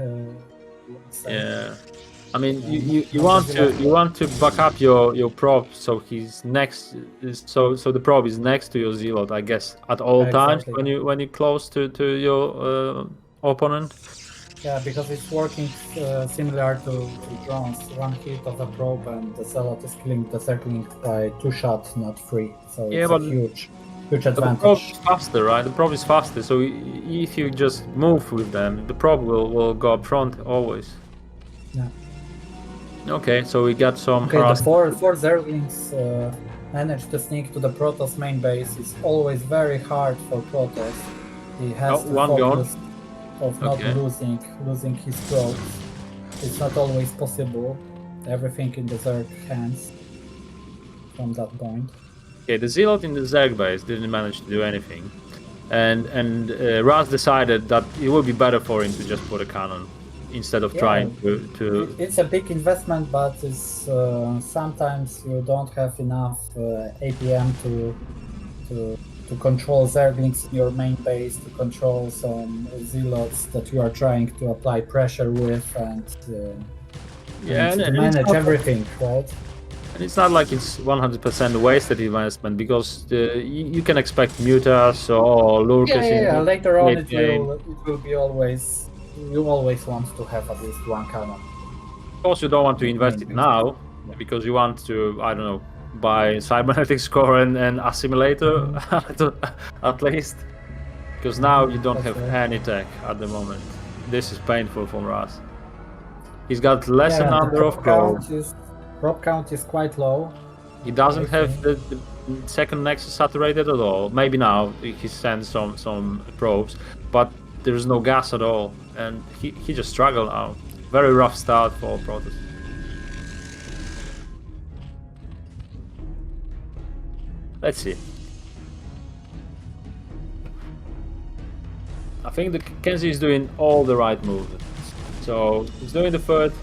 S2: I mean, you want to back up your probe so he's next. So the probe is next to your Zilot, I guess, at all times when you close to your opponent.
S1: Yeah, because it's working similar to drones. One hit of a probe and the Zealot is killing the Zergling by 2 shots, not 3. So it's a huge advantage.
S2: The probe is faster, right? The probe is faster, so if you just move with them, the probe will go up front always.
S1: Yeah.
S2: Okay, so we got some.
S1: Okay, the four Zerglings managed to sneak to the Protoss main base. It's always very hard for Protoss. He has to focus of not losing his probes. It's not always possible. Everything in the Zerg hands from that point.
S2: Okay, the Zealot in the Zerg base didn't manage to do anything, and Razz decided that it would be better for him to just put a cannon instead of trying to.
S1: It's a big investment, but it's sometimes you don't have enough APM to control Zerglings in your main base, to control some Zealots that you are trying to apply pressure with, and to manage everything, right?
S2: And it's not like it's 100% wasted investment, because you can expect mutas or lurkers.
S1: Later on it will be always. You always want to have at least one cannon.
S2: Of course, you don't want to invest it now, because you want to, I don't know, buy cybernetics core and assimilator at least, because now you don't have any tech at the moment. This is painful for Razz. He's got less number of probes.
S1: Probe count is quite low.
S2: He doesn't have the second nexus saturated at all. Maybe now he sends some probes, but there's no gas at all, and he just struggled now. Very rough start for Protoss. Let's see. I think the KenZy is doing all the right moves. So he's doing the third.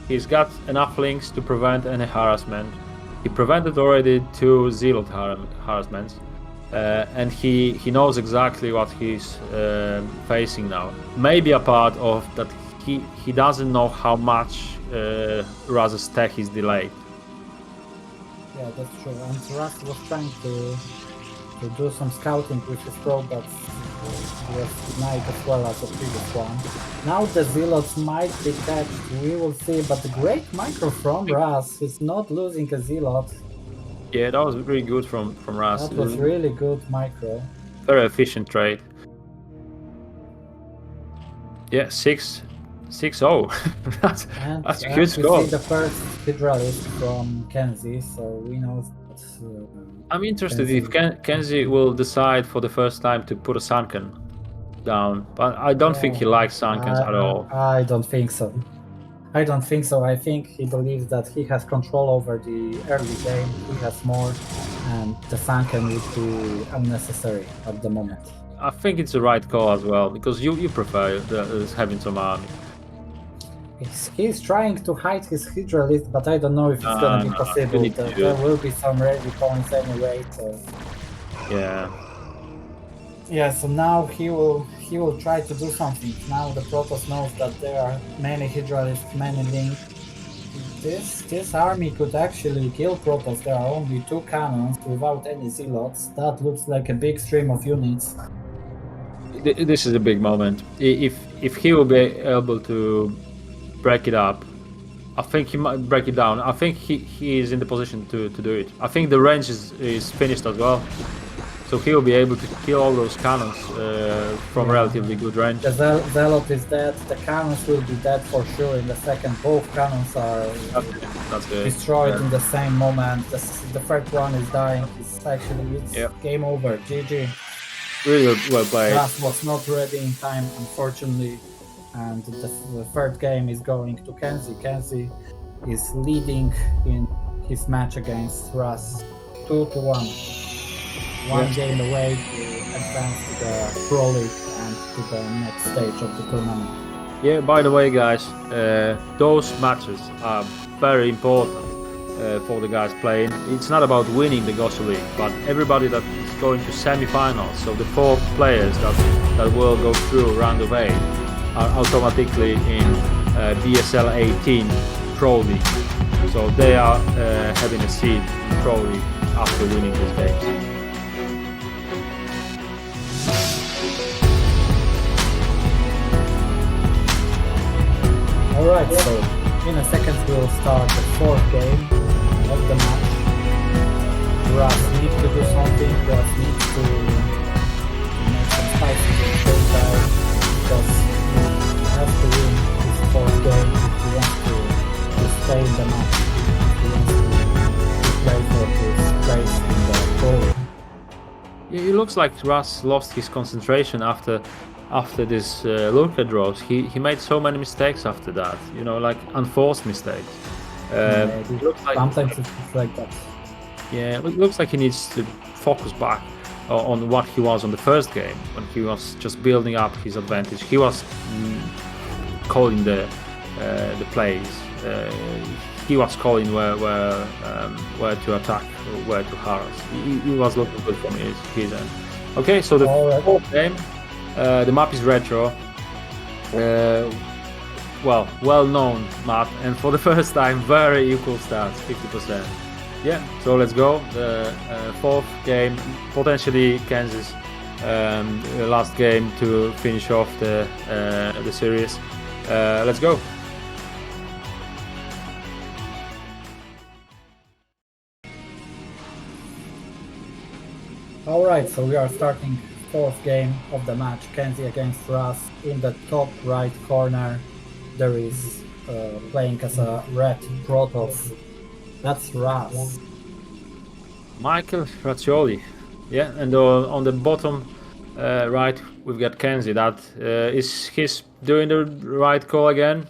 S2: He's got enough links to prevent any harassment. He prevented already 2 Zealot harassments, and he knows exactly what he's facing now. Maybe a part of that, he doesn't know how much Razz's tech is delayed.
S1: Yeah, that's true. And Razz was trying to do some scouting with his probe, but was denied as well as the previous one. Now the Zealots might be catched, we will see, but the great micro from Razz is not losing a Zealot.
S2: Yeah, that was really good from Razz.
S1: That was really good micro.
S2: Very efficient trade. Yeah, 6-0. that's a huge score.
S1: We see the first Hydralist from KenZy, so we know that.
S2: I'm interested if KenZy will decide for the first time to put a Sunken down, but I don't think he likes Sunkens at all.
S1: I don't think so. I think he believes that he has control over the early game, he has more, and the Sunken would be unnecessary at the moment.
S2: I think it's the right call as well, because you prefer having some army.
S1: He's trying to hide his Hydra list, but I don't know if it's gonna be possible. There will be some ready points anyway, so...
S2: Yeah.
S1: Yeah, so now he will try to do something. Now the Protoss knows that there are many Hydra lists, many links. This army could actually kill Protoss. There are only 2 cannons without any zealots. That looks like a big stream of units.
S2: This is a big moment. If he will be able to break it up, I think he might break it down. I think he is in the position to do it. I think the range is finished as well. So he will be able to kill all those cannons from relatively good range.
S1: The Zealot is dead, the cannons will be dead for sure in the second. Both cannons are destroyed in the same moment. The third one is dying. It's actually game over. GG.
S2: Really well played.
S1: Razz was not ready in time, unfortunately. And the third game is going to KenZy. KenZy is leading in his match against Razz 2-1. One game away to advance to the ProLeague and to the next stage of the tournament.
S2: Yeah, by the way, guys, those matches are very important for the guys playing. It's not about winning the GosuLeague, but everybody that is going to semi-finals, so the 4 players that will go through round of 8 are automatically in BSL 18 ProLeague. So they are having a seat in ProLeague after winning this game.
S1: Alright, so in a second we'll start the 4th game of the match. Razz needs to do something. Razz needs to make some spicy things because he has to win this 4th game if he wants to stay in the match. If he wants to play for his place in the ProLeague.
S2: It looks like Razz lost his concentration after this lurker draws. He made so many mistakes after that, you know, like unforced mistakes.
S1: It looks like sometimes it's like that.
S2: Yeah, it looks like he needs to focus back on what he was on the first game, when he was just building up his advantage. He was calling the plays. He was calling where to attack, where to harass. He was looking good from his end. Okay, so the 4th game. The map is retro, well-known map, and for the first time, very equal stats, 50%. Yeah, so let's go. The 4th game, potentially KenZy's last game to finish off the series. Let's go.
S1: Alright, so we are starting 4th game of the match, KenZy against Razz. In the top right corner there is playing as a red Protoss. That's Razz.
S2: Michael Razzioli. Yeah, and on the bottom right we've got KenZy. That is he's doing the right call again,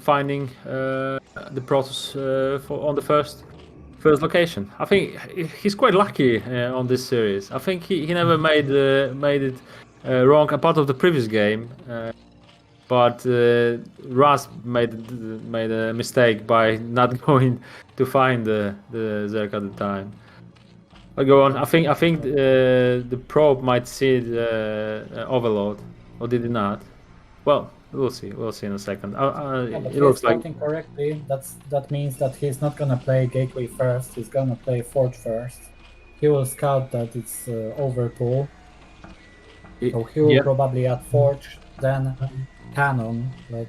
S2: finding the Protoss on the first location. I think he's quite lucky on this series. I think he never made it wrong, apart of the previous game. But Razz made a mistake by not going to find the Zerg at the time. But go on. I think the probe might see the overload, or did it not? Well, we'll see. We'll see in a second. It looks like
S1: correctly. That means that he's not gonna play gateway first. He's gonna play fort first. He will scout that it's overpool. So he will probably add fort, then cannon. But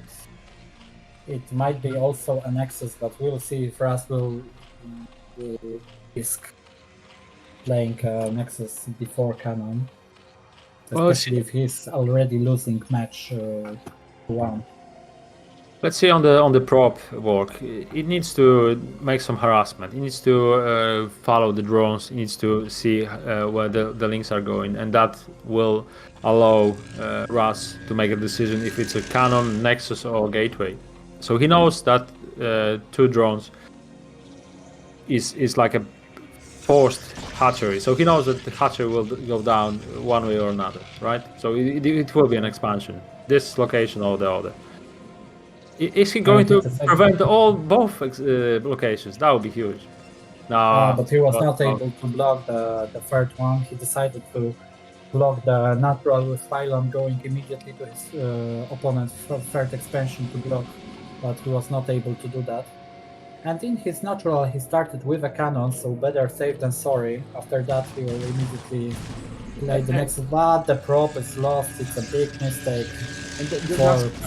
S1: it might be also a nexus. But we'll see if Razz will risk playing nexus before cannon. Especially if he's already losing match 1.
S2: Let's see on the prop work. It needs to make some harassment. It needs to follow the drones. It needs to see where the links are going, and that will allow Razz to make a decision if it's a cannon, nexus, or gateway. So he knows that 2 drones is like a forced hatchery. So he knows that the hatchery will go down one way or another, right? So it will be an expansion. this location or the other. Is he going to prevent both locations? That would be huge. No,
S1: but he was not able to block the third one. He decided to block the natural with Phylon going immediately to his opponent's third expansion to block, but he was not able to do that. And in his natural, he started with a cannon, so better safe than sorry. After that, he will immediately play the next. But the prop is lost. It's a big mistake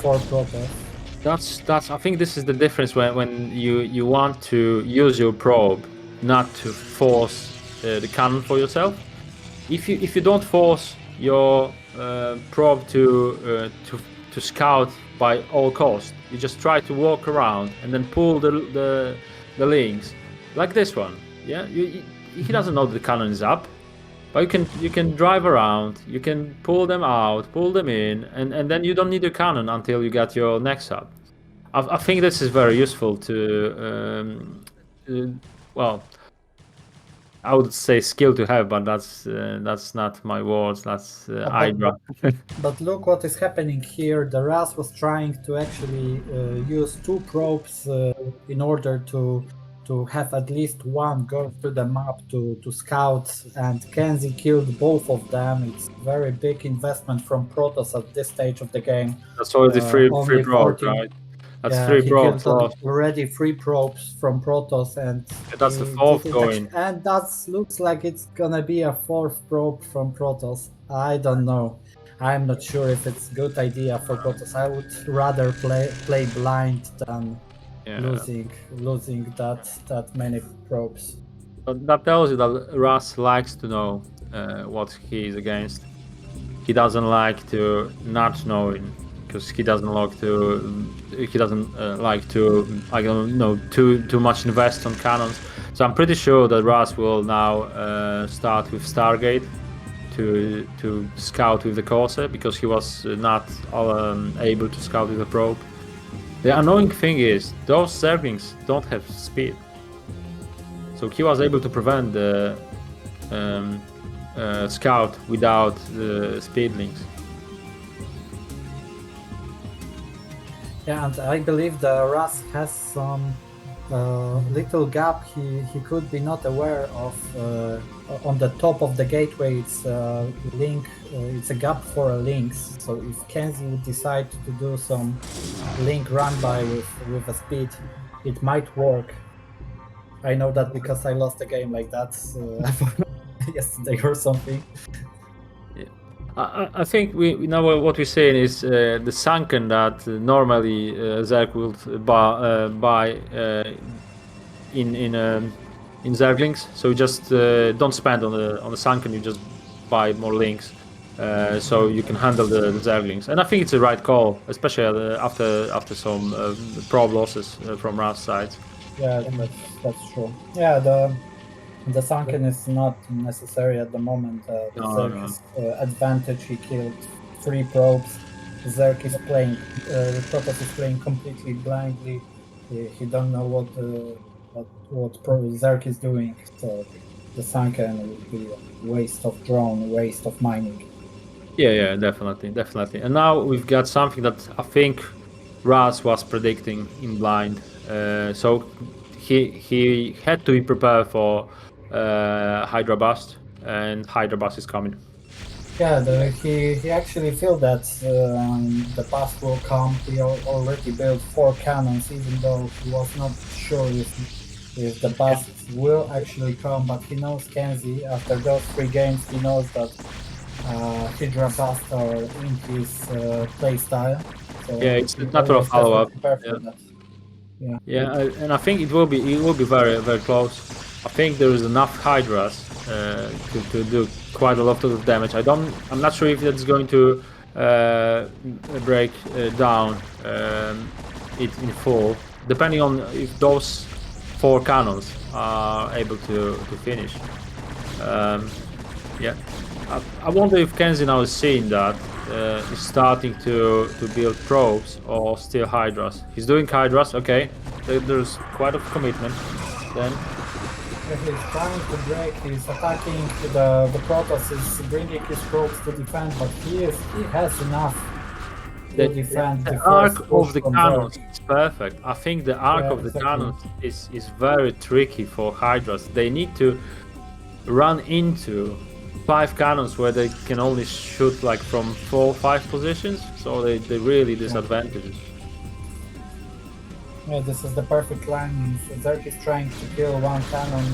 S1: for Protoss.
S2: That's. I think this is the difference when you want to use your probe, not to force the cannon for yourself. If you don't force your probe to scout by all costs, you just try to walk around and then pull the links, like this one. Yeah, he doesn't know the cannon is up, but you can drive around, you can pull them out, pull them in, and then you don't need your cannon until you get your next up. I think this is very useful to well, I would say skill to have, but that's not my words. That's Hydra.
S1: But look what is happening here. The Razz was trying to actually use 2 probes in order to have at least one go to the map to scout, and KenZy killed both of them. It's very big investment from Protoss at this stage of the game.
S2: That's already free probe, right? That's 3 probes lost.
S1: Already 3 probes from Protoss, and
S2: that's the 4th going.
S1: And that looks like it's gonna be a 4th probe from Protoss. I don't know. I'm not sure if it's a good idea for Protoss. I would rather play blind than losing that many probes.
S2: But that tells you that Razz likes to know what he is against. He doesn't like to not knowing, because he doesn't like to I don't know too much invest on cannons. So I'm pretty sure that Razz will now start with Stargate to scout with the Corsair, because he was not able to scout with the probe. The annoying thing is those Zerglings don't have speed, so he was able to prevent the scout without the speed links.
S1: Yeah, and I believe the Razz has some little gap he could be not aware of. On the top of the gateway, it's a link. It's a gap for a links. So if KenZy would decide to do some link run by with a speed, it might work. I know that because I lost a game like that yesterday or something.
S2: I think we know what we're saying is the sunken that normally Zerg will buy in Zerglings. So you just don't spend on the sunken. You just buy more links, so you can handle the Zerglings. And I think it's the right call, especially after some probe losses from Razz side.
S1: Yeah, that's true. Yeah, the sunken is not necessary at the moment. Zerg's advantage, he killed 3 probes. Zerg is playing, Protoss is playing completely blindly. He don't know what Zerg is doing. So the sunken would be a waste of drone, waste of mining.
S2: Yeah, definitely. And now we've got something that I think Razz was predicting in blind. So he had to be prepared for Hydra Bust, and Hydra Bust is coming.
S1: Yeah, he actually feel that the bust will come. He already built 4 cannons, even though he was not sure if the bust will actually come. But he knows KenZy. After those 3 games, he knows that Hydra Bust are in his playstyle. So
S2: yeah, it's a natural follow-up.
S1: Yeah,
S2: and I think it will be very, very close. I think there is enough Hydras to do quite a lot of damage. I'm not sure if that's going to break down it in full, depending on if those 4 cannons are able to finish. Yeah, I wonder if KenZy now is seeing that he's starting to build probes or still Hydras. He's doing Hydras, okay. There's quite a commitment then.
S1: He's trying to break, he's attacking, the Protoss is bringing his probes to defend, but he has enough to defend
S2: the
S1: the
S2: arc
S1: first
S2: of the
S1: push from
S2: cannons
S1: there.
S2: is perfect. I think the arc
S1: Yeah,
S2: of the
S1: exactly.
S2: cannons is very tricky for Hydras. They need to run into 5 cannons where they can only shoot like from 4 or 5 positions, so they really disadvantages.
S1: Yeah, this is the perfect line. If Zerg is trying to kill one cannon,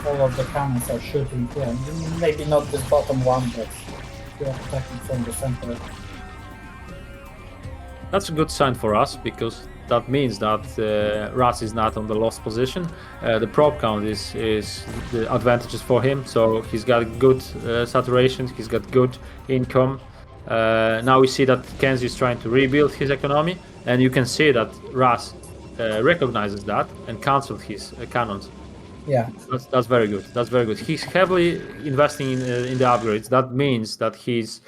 S1: all of the cannons are shooting. Yeah, maybe not this bottom one, but you're attacking from the center.
S2: That's a good sign for us because that means that Razz is not on the lost position. The prop count is the advantages for him, so he's got good saturation, he's got good income. Now we see that KenZy is trying to rebuild his economy, and you can see that Razz recognizes that and cancelled his cannons.
S1: Yeah,
S2: That's very good. That's very good. He's heavily investing in the upgrades. That means that he's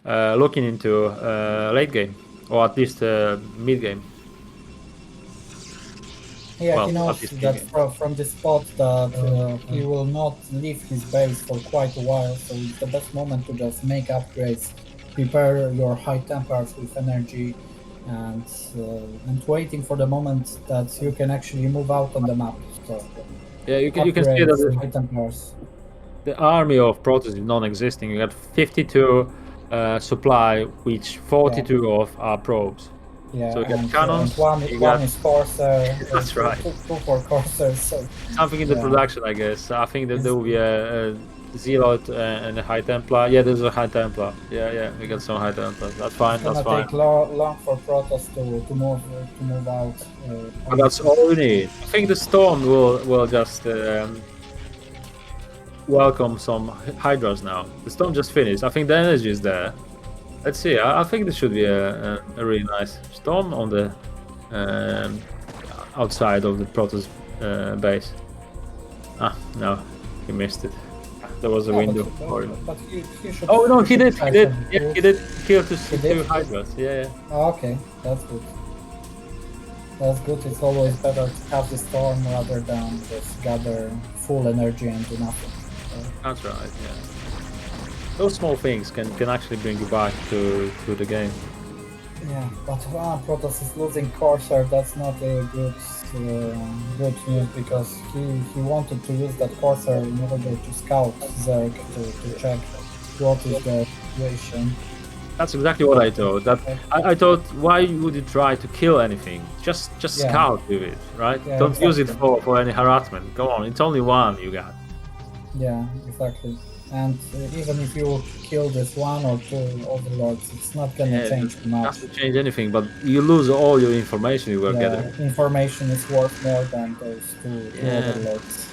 S2: looking into late game, or at least mid game.
S1: yeah,
S2: Well,
S1: he
S2: at
S1: knows
S2: least
S1: that
S2: mid-game.
S1: from this spot that he will not leave his base for quite a while, so it's the best moment to just make upgrades, prepare your high temperatures with energy, and waiting for the moment that you can actually move out on the map. So
S2: Yeah, you can see
S1: upgrades,
S2: that
S1: high temperatures.
S2: the army of Protoss is non-existing. You got 52 supply, which 42 of are probes.
S1: Yeah,
S2: So you got
S1: and
S2: cannons.
S1: one
S2: you
S1: one
S2: got
S1: is Corsair.
S2: That's right.
S1: Two for Corsair. So
S2: something in the
S1: yeah.
S2: production, I guess. I think that there will be a Zealot and a High Templar. Yeah, there's a High Templar. Yeah, we got some High Templars. That's fine.
S1: It's
S2: That's
S1: gonna
S2: fine.
S1: take long for Protoss to move out.
S2: But that's all we need. I think the Storm will just welcome some Hydras now. The Storm just finished. I think the energy is there. Let's see. I think this should be a really nice Storm on the outside of the Protoss base. Ah, no, he missed it. There was a window for him.
S1: But he should.
S2: Oh no, he did.
S1: try
S2: He did.
S1: some
S2: Yeah,
S1: tools.
S2: he did kill
S1: He
S2: two
S1: did?
S2: Hydras. Yeah.
S1: Oh, okay, that's good. That's good. It's always better to have the storm rather than just gather full energy and do nothing. So,
S2: That's right. Yeah. Those small things can actually bring you back to the game.
S1: yeah, but Protoss is losing Corsair. That's not a good news because he wanted to use that Corsair in order to scout Zerg to check what is the situation.
S2: That's exactly what I thought. That I thought, why would you try to kill anything? Just
S1: Yeah.
S2: scout with it, right?
S1: Yeah,
S2: Don't use it
S1: exactly.
S2: for any harassment. Come on, it's only one you got.
S1: Yeah, exactly. And even if you kill this one or two overlords, it's not gonna
S2: Yeah,
S1: change
S2: it
S1: much.
S2: doesn't change anything, but you lose all your information you were gathering.
S1: Information is worth more than those two
S2: Yeah.
S1: overlords.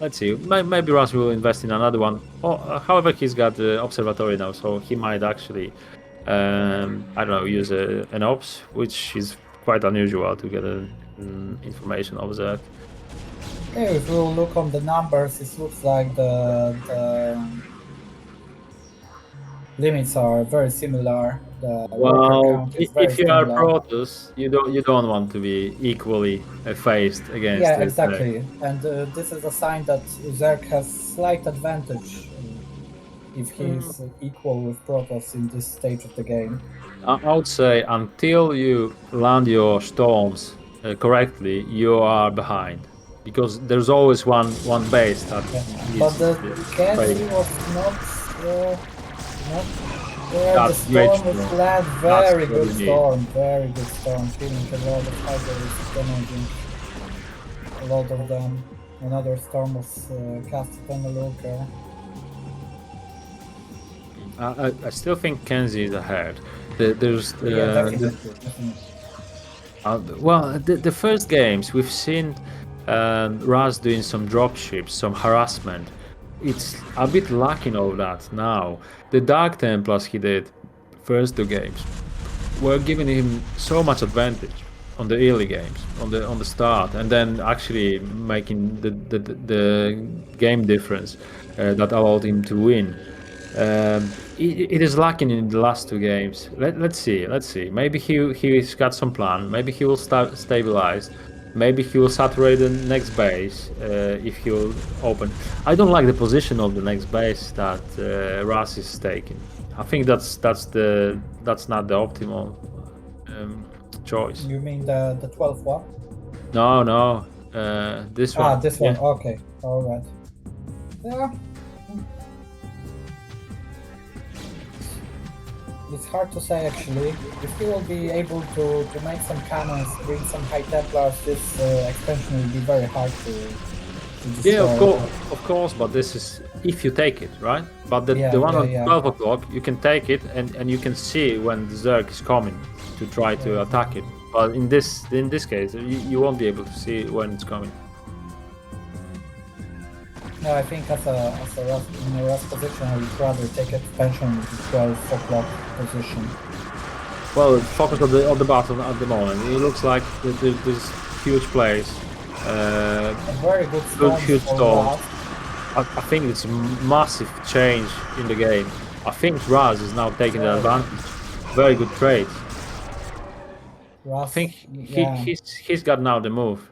S2: Let's see. Maybe Razz will invest in another one. Oh, however, he's got the observatory now, so he might actually, I don't know, use an ops, which is quite unusual to get information of that.
S1: Okay, if we look on the numbers, it looks like the limits are very similar. The worker
S2: Well,
S1: count is very
S2: if you are
S1: similar.
S2: Protoss, you don't want to be equally faced against.
S1: Yeah,
S2: this,
S1: exactly. And this is a sign that Zerg has slight advantage if he's equal with Protoss in this stage of the game.
S2: I would say until you land your storms correctly, you are behind, because there's always one base that.
S1: But
S2: is,
S1: the KenZy
S2: failing.
S1: was not there. The
S2: That's great
S1: storm was
S2: storm.
S1: planned.
S2: That's
S1: Very
S2: what
S1: good
S2: we need.
S1: storm. Very good storm. Killing a lot of Hydras, damaging a lot of them. Another storm was casted on the looker.
S2: I still think KenZy is ahead. There's
S1: Yeah, definitely.
S2: well, the first games we've seen Razz doing some dropships, some harassment. It's a bit lacking of that now. The Dark Templars he did first 2 games were giving him so much advantage on the early games, on the start, and then actually making the game difference that allowed him to win. It is lacking in the last 2 games. Let's see. Maybe he's got some plan. Maybe he will start stabilize. Maybe he will saturate the next base if he'll open. I don't like the position of the next base that Razz is taking. I think that's not the optimal choice.
S1: You mean the 12th one?
S2: No, this one.
S1: This one. Okay, all right. Yeah. It's hard to say actually. If he will be able to make some cannons, bring some high Templars, this expansion will be very hard to destroy.
S2: Yeah, of course, but this is if you take it, right? But the one at 12 o'clock, you can take it and you can see when the Zerg is coming to try to attack it. But in this case, you won't be able to see when it's coming.
S1: No, I think as a in a Razz position, I would rather take expansion with the 12 o'clock position.
S2: Well, focus on the battle at the moment. It looks like there's huge plays.
S1: A very good storm.
S2: Huge storm. I think it's a massive change in the game. I think Razz is now taking the advantage. Very good trade.
S1: Razz,
S2: I think he's got now the move.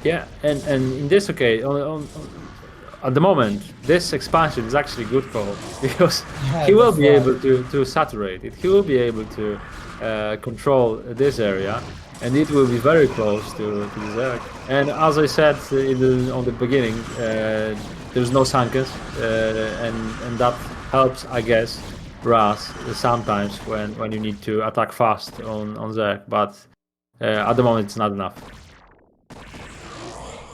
S2: Yeah, and in this on at the moment, this expansion is actually good for him because he will be able to saturate it. He will be able to control this area, and it will be very close to the Zerg. And as I said on the beginning, there's no Sankers, and that helps, I guess, Razz sometimes when you need to attack fast on Zerg, but at the moment it's not enough.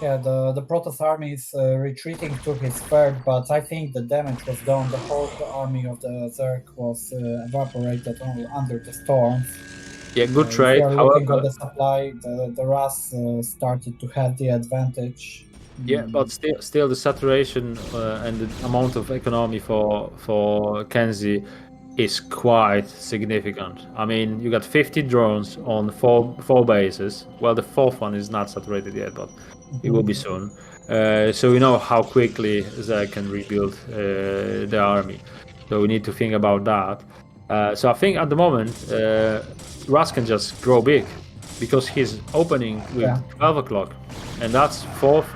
S1: Yeah, the Protoss army is retreating to his third, but I think the damage was done. The whole army of the Zerg was evaporated under the storms.
S2: Yeah, good trade.
S1: Looking at the supply, the Razz started to have the advantage.
S2: Yeah, but still the saturation and the amount of economy for KenZy is quite significant. I mean, you got 50 drones on four bases. Well, the fourth one is not saturated yet, but it will be soon. So we know how quickly they can rebuild the army. So we need to think about that. So I think at the moment, Razz can just grow big because he's opening with 12 o'clock, and that's fourth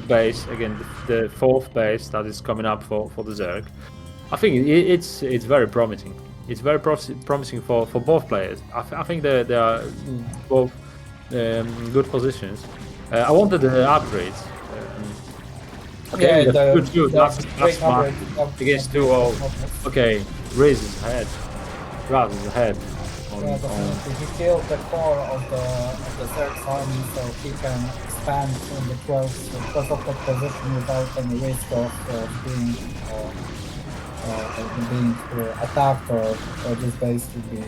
S2: base, again, the fourth base that is coming up for the Zerg. I think it's very promising. It's very promising for both players. I think they are both good positions. I wanted the upgrades. Okay, that's smart. Against 2-0. Okay, Razz is ahead. Razz is ahead.
S1: Definitely. He killed the core of the Zerg's army, so he can expand in the 12 o'clock position without any risk of being attacked or this base to be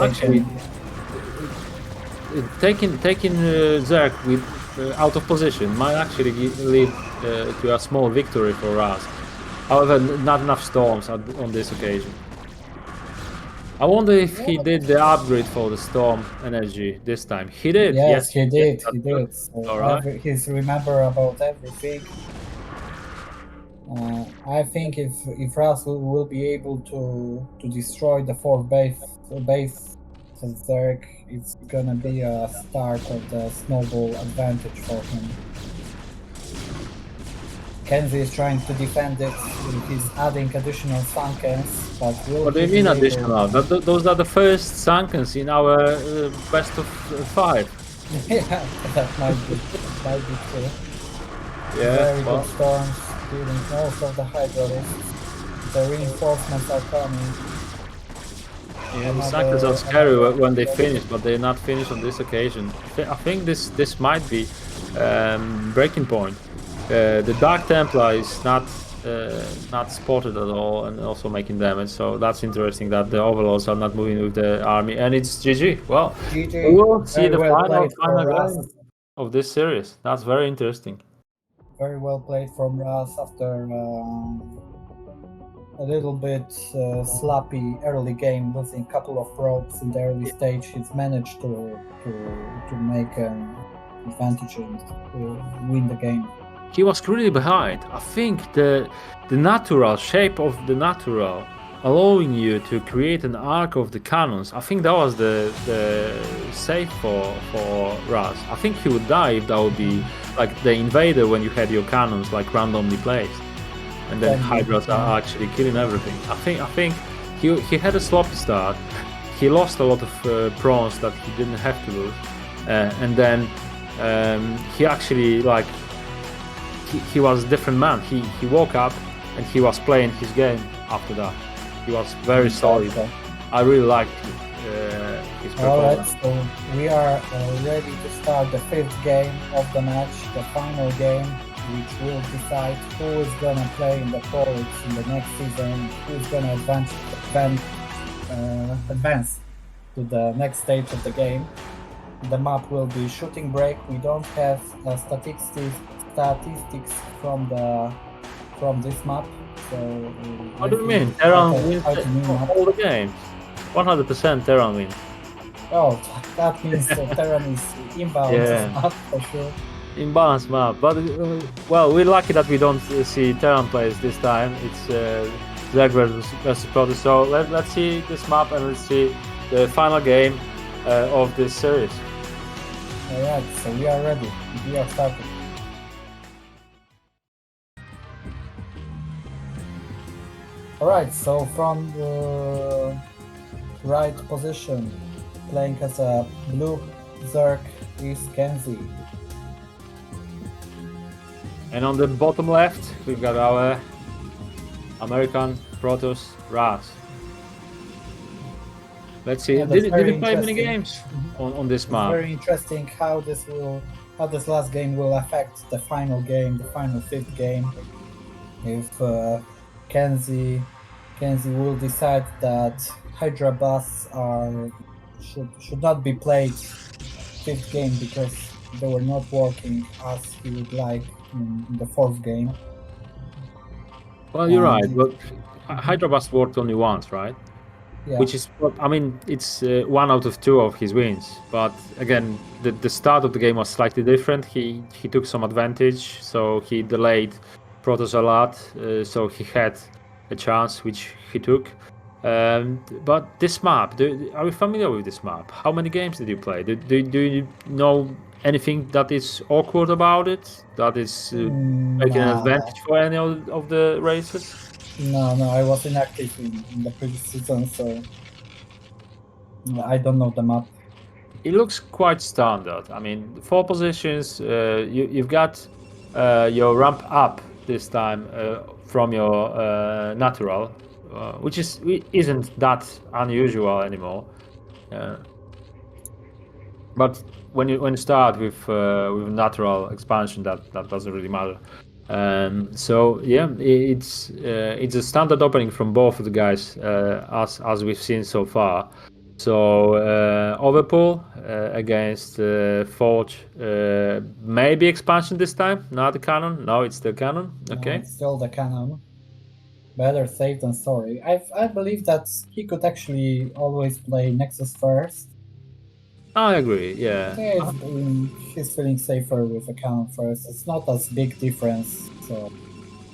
S2: actually taking Zerg with out of position might actually lead to a small victory for Razz. However, not enough storms on this occasion. I wonder if he did the upgrade for the storm energy this time. He did.
S1: Yes, he did. He did.
S2: So
S1: he's remember about everything. I think if Razz will be able to destroy the fourth base of Zerg, it's gonna be a start of the snowball advantage for him. KenZy is trying to defend it. He's adding additional Sankens, but will.
S2: What do you mean additional? Those are the first Sankens in our best of 5.
S1: Yeah, that might be true.
S2: Yeah,
S1: very good storms, dealing most of the hydraulics. The reinforcements are coming.
S2: Yeah, the Sankens are scary when they finish, but they're not finished on this occasion. I think this might be breaking point. The Dark Templar is not spotted at all and also making damage, so that's interesting that the Overlords are not moving with the army, and it's GG. Well,
S1: GG.
S2: we will see the
S1: final
S2: game of this series. That's very interesting.
S1: Very well played from Razz after a little bit sloppy early game, losing a couple of probes in the early stage. He's managed to make an advantage and win the game.
S2: He was really behind. I think the natural shape of the natural, allowing you to create an arc of the cannons, I think that was the save for Razz. I think he would die if that would be like the invader when you had your cannons like randomly placed. and then
S1: Then-
S2: Hydras are actually killing everything. I think he had a sloppy start. He lost a lot of prawns that he didn't have to lose, and then he actually like he was a different man. He woke up and he was playing his game after that. He was very solid. I really liked his performance.
S1: Alright, so we are ready to start the 5th game of the match, the final game, which will decide who is gonna play in the Pro Leagues in the next season, who is gonna advance to the next stage of the game. The map will be Shooting Break. We don't have statistics from this map. So
S2: What do you mean? Terran wins all the games. 100% Terran wins.
S1: Oh, that means Terran is imbalanced map for sure.
S2: Imbalanced map, but well, we're lucky that we don't see Terran players this time. It's Zerg versus Protoss. So let's see this map and let's see the final game of this series.
S1: Alright, so we are ready. We are starting. Alright, so from the right position, playing as a blue Zerg is KenZy.
S2: And on the bottom left, we've got our American Protoss Razz. Let's see.
S1: Yeah, that's
S2: did
S1: very
S2: you play many
S1: interesting.
S2: games on this
S1: It's
S2: map?
S1: very interesting how this last game will affect the final game, the final 5th game. If KenZy will decide that Hydra busts should not be played 5th game because they were not working as he would like in the 4th game.
S2: Well, you're right, but Hydra Blast worked only once, right?
S1: Yeah.
S2: Which is, I mean, it's 1 out of 2 of his wins. But again, the start of the game was slightly different. He took some advantage, so he delayed Protoss a lot, so he had a chance, which he took. But this map, are you familiar with this map? How many games did you play? Do you know anything that is awkward about it? That is making an advantage for any of the races?
S1: No, I was inactive in the previous season, so I don't know the map.
S2: It looks quite standard. I mean, 4 positions. You've got your ramp up this time from your natural, which isn't that unusual anymore. But when you start with natural expansion, that doesn't really matter. So yeah, it's a standard opening from both of the guys, as we've seen so far. So Overpool against Forge, maybe expansion this time, not the cannon. No, it's the cannon. Okay.
S1: No, it's still the cannon. Better safe than sorry. I believe that he could actually always play Nexus first.
S2: I agree. Yeah.
S1: He's feeling safer with a cannon first. It's not as big difference. So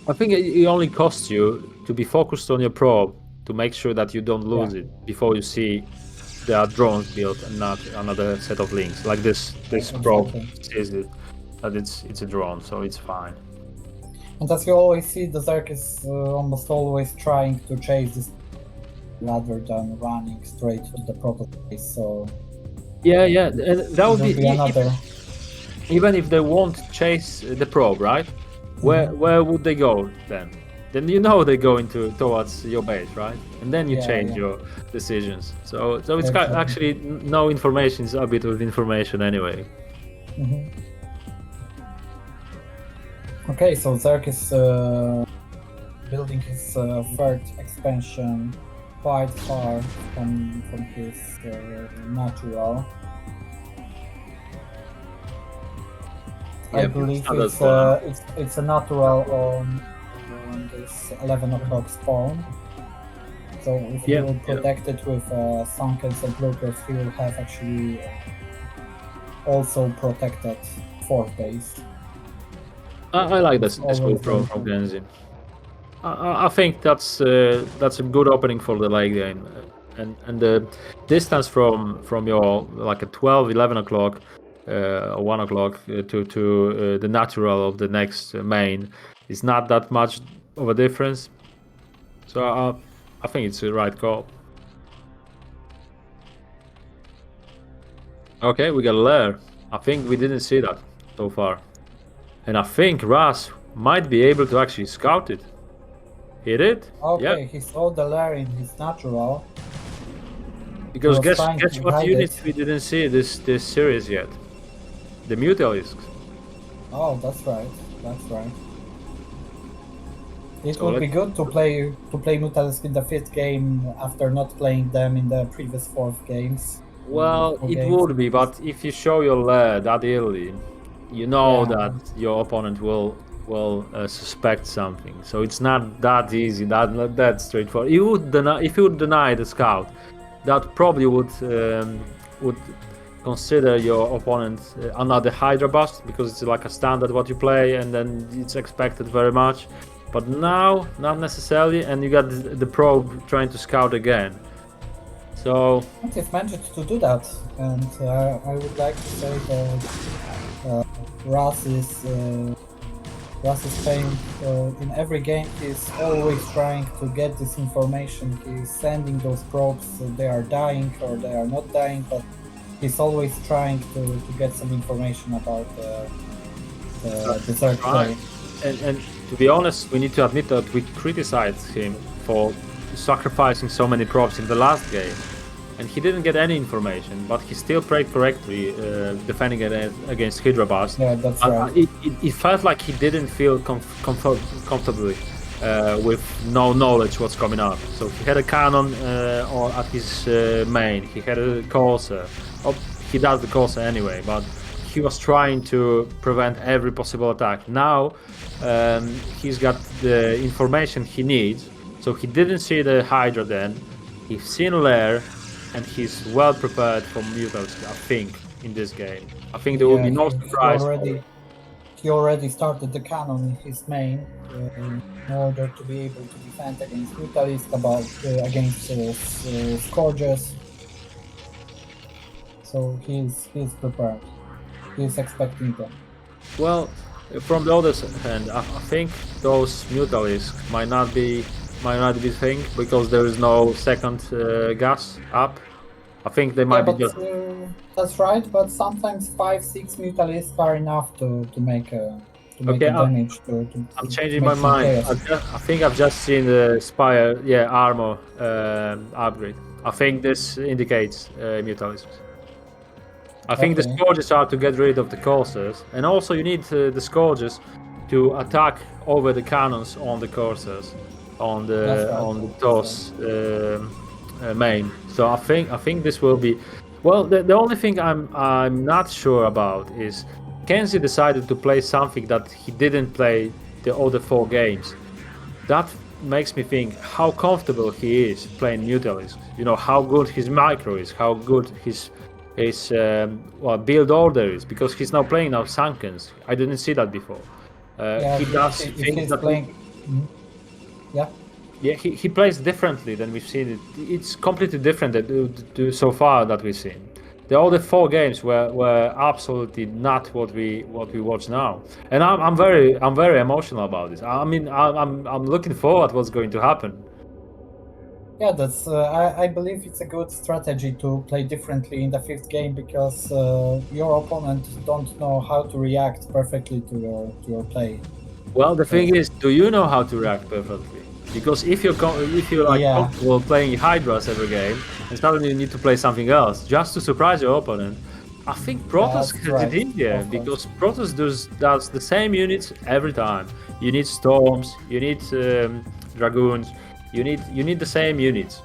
S2: I think it only costs you to be focused on your probe to make sure that you don't lose it before you see there are drones built and not another set of links. Like this probe says it that it's a drone, so it's fine.
S1: And as you always see, the Zerg is almost always trying to chase this rather than running straight to the prototype. So
S2: yeah, and that would be
S1: another.
S2: Even if they won't chase the probe, right? Where would they go then? Then you know they're going towards your base, right? And then you change your decisions. So it's actually no information is a bit of information anyway.
S1: Okay, so Zerg is building his 3rd expansion quite far from his natural. I believe it's a natural on this 11 o'clock spawn. So if he will protect it with Sunkens and Blockers, he will have actually also protected 4th base.
S2: I like this move from KenZy. I think that's a good opening for the late game, and the distance from your like a 12, 11 o'clock or 1 o'clock to the natural of the next main is not that much of a difference. So I think it's the right call. Okay, we got a lair. I think we didn't see that so far. And I think Razz might be able to actually scout it. He did?
S1: Okay,
S2: Yeah.
S1: he saw the lair in his natural.
S2: Because
S1: was
S2: guess
S1: trying to
S2: what
S1: hide
S2: units
S1: it.
S2: we didn't see this series yet? The Mutalisks.
S1: Oh, that's right. That's right. It
S2: So
S1: would be good to play Mutalisk in the 5th game after not playing them in the previous 4 games.
S2: Well,
S1: four
S2: it
S1: games.
S2: would be, but if you show your lair that early, you know
S1: Yeah.
S2: that your opponent will suspect something. So it's not that easy, not that straightforward. You would if you would deny the scout, that probably would consider your opponent another Hydra bust, because it's like a standard what you play, and then it's expected very much. But now, not necessarily, and you got the probe trying to scout again. So
S1: He's managed to do that, and I would like to say that Razz is playing in every game. He's always trying to get this information. He's sending those probes. They are dying or they are not dying, but he's always trying to get some information about the third play.
S2: And to be honest, we need to admit that we criticized him for sacrificing so many probes in the last game, and he didn't get any information, but he still played correctly, defending against Hydra Bust.
S1: Yeah, that's right.
S2: It felt like he didn't feel comfortably with no knowledge what's coming up. So he had a cannon or at his main, he had a Corsair. Oh, he does the Corsair anyway, but he was trying to prevent every possible attack. Now he's got the information he needs, so he didn't see the Hydra then. He's seen Lair, and he's well prepared for Mutals, I think, in this game. I think there will be no surprise.
S1: He already started the cannon in his main in order to be able to defend against Mutalisk, against Scourges. So he's prepared. He's expecting them.
S2: Well, from the other hand, I think those Mutalisks might not be thing, because there is no second gas up. I think they might be just.
S1: That's right, but sometimes 5-6 Mutalisks are enough to make a damage.
S2: I'm changing my mind. I think I've just seen the Spire, armor upgrade. I think this indicates Mutalisks. I think the Scourges are to get rid of the Corsairs, and also you need the Scourges to attack over the cannons on the Corsairs, on the TOS main. So I think this will be. Well, the only thing I'm not sure about is KenZy decided to play something that he didn't play the other 4 games. That makes me think how comfortable he is playing Mutalisks. You know, how good his micro is, how good his build order is, because he's now playing Sunkens. I didn't see that before. He does things that playing. He plays differently than we've seen it. It's completely different so far that we've seen. The other 4 games were absolutely not what we watch now, and I'm very emotional about this. I mean, I'm looking forward what's going to happen.
S1: Yeah, that's. I believe it's a good strategy to play differently in the 5th game, because your opponent don't know how to react perfectly to your play.
S2: Well, the thing is, do you know how to react perfectly? Because if you're comfortable playing Hydras every game, and suddenly you need to play something else just to surprise your opponent, I think Protoss has it easier, because Protoss does the same units every time. You need Storms, you need Dragoons, you need the same units.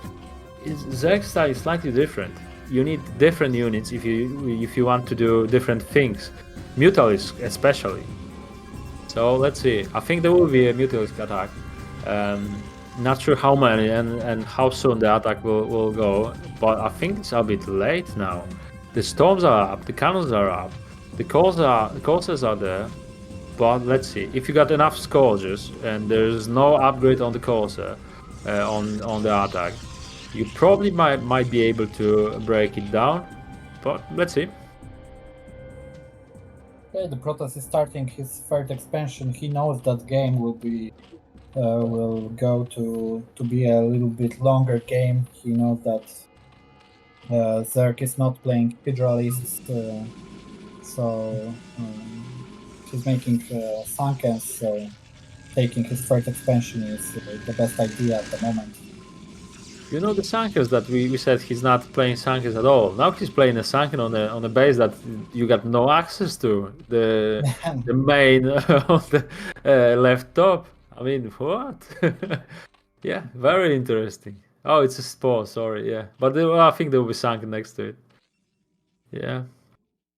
S2: Zerg style is slightly different. You need different units if you want to do different things. Mutalisk especially. So let's see. I think there will be a Mutalisk attack. Not sure how many and how soon the attack will go, but I think it's a bit late now. The Storms are up, the Cannons are up, the Corsairs are there, but let's see. If you got enough Scourges and there's no upgrade on the Corsair on the attack, you probably might be able to break it down, but let's see.
S1: Yeah, the Protoss is starting his 3rd expansion. He knows that game will be will go to be a little bit longer game. He knows that Zerg is not playing Hydralists, so he's making Sunkens, so taking his first expansion is the best idea at the moment.
S2: You know the Sankers that we said he's not playing Sankers at all. Now he's playing a Sanken on a base that you got no access to. The main on the left top. I mean, what? Yeah, very interesting. Oh, it's a spore. Sorry, yeah, but I think there will be Sanken next to it. Yeah,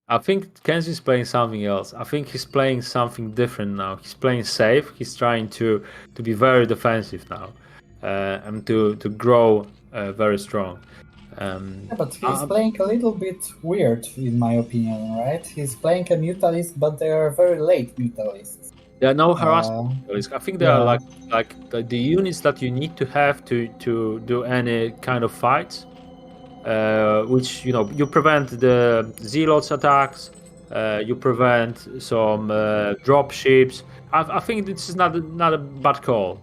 S2: I think KenZy is playing something else. I think he's playing something different now. He's playing safe. He's trying to be very defensive now. And to grow very strong.
S1: Yeah, but he's playing a little bit weird, in my opinion, right? He's playing a Mutalist, but they are very late Mutalists.
S2: There are no harassment. I think they are like the units that you need to have to do any kind of fights, which you prevent the Zealots attacks, you prevent some drop ships. I think this is not a bad call.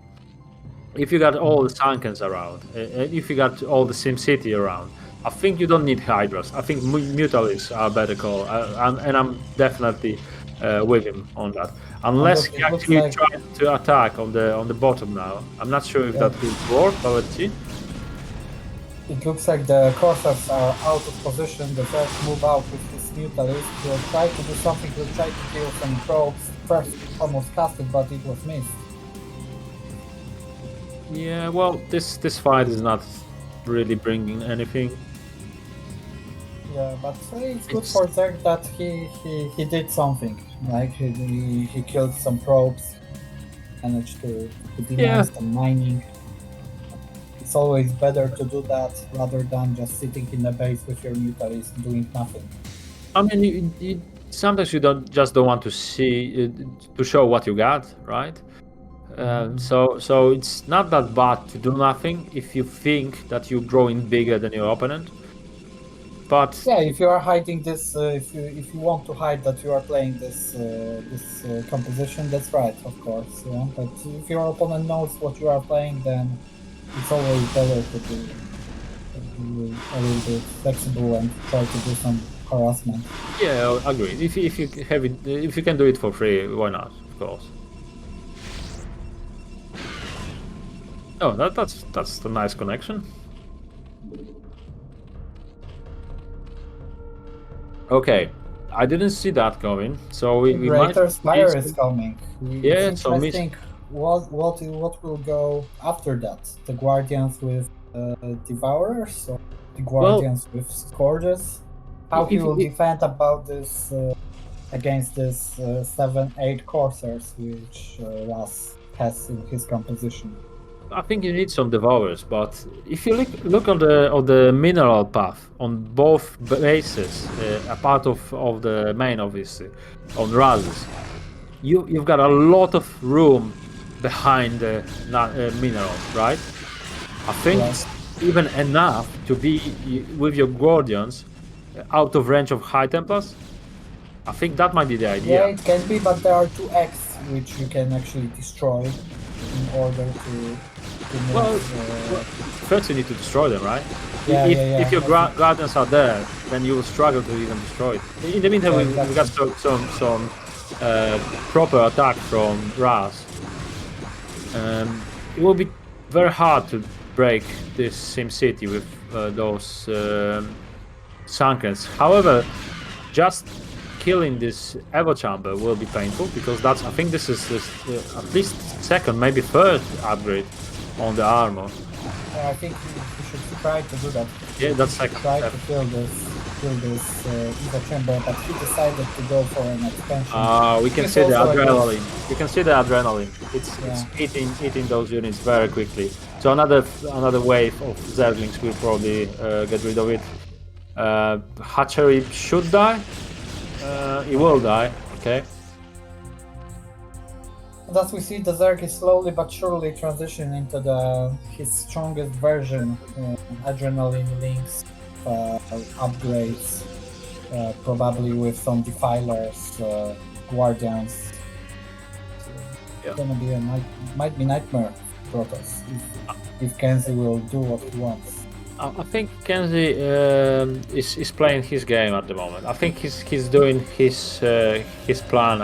S2: If you got all the Sankens around, if you got all the SimCity around, I think you don't need Hydras. I think Mutalists are a better call, and I'm definitely with him on that. Unless he actually tries to attack on the bottom now. I'm not sure if that will work, but let's see.
S1: It looks like the Corsairs are out of position. The first move out with his Mutalist. He'll try to do something. He'll try to kill some probes. First almost cast it, but it was missed.
S2: Yeah, well, this fight is not really bringing anything.
S1: Yeah, but it's good for Zerg that he did something. Like he killed some probes, managed to deny some mining. It's always better to do that rather than just sitting in the base with your Mutalist doing nothing.
S2: I mean, sometimes you don't want to see to show what you got, right? So it's not that bad to do nothing if you think that you're growing bigger than your opponent. But
S1: yeah, if you are hiding this, if you want to hide that you are playing this composition, that's right, of course. Yeah, but if your opponent knows what you are playing, then it's always better to be a little bit flexible and try to do some harassment.
S2: Yeah, I agree. If you have it, if you can do it for free, why not? Of course. Oh, that's a nice connection. Okay, I didn't see that coming, so we might.
S1: Spire is coming.
S2: Yeah,
S1: it's interesting. What will go after that? The Guardians with Devourers, or the Guardians with Scourges? How he will defend about this against this 7-8 Corsairs which Razz has in his composition?
S2: I think you need some Devourers, but if you look on the mineral path on both bases, a part of the main, obviously, on Razz, you've got a lot of room behind the minerals, right? I think it's even enough to be with your Guardians out of range of High Templars. I think that might be the idea.
S1: Yeah, it can be, but there are 2X which you can actually destroy in order to
S2: well, first you need to destroy them, right?
S1: Yeah,
S2: if your Guardians are there, then you will struggle to even destroy it. In the meantime, we got some proper attack from Razz. It will be very hard to break this SimCity with those Sankens. However, just killing this Evo Chamber will be painful, because I think this is at least second, maybe third upgrade on the armor.
S1: I think you should try to do that.
S2: Yeah, that's second.
S1: Try to kill this Evo Chamber, but he decided to go for an expansion.
S2: We can see the adrenaline. You can see the adrenaline. It's eating those units very quickly. So another wave of Zerglings will probably get rid of it. Hatchery should die. It will die. Okay.
S1: As we see, the Zerg is slowly but surely transitioning into his strongest version. Adrenaline links, upgrades, probably with some defilers, guardians. It's gonna be might be nightmare for Protoss if KenZy will do what he wants.
S2: I think KenZy is playing his game at the moment. I think he's doing his plan.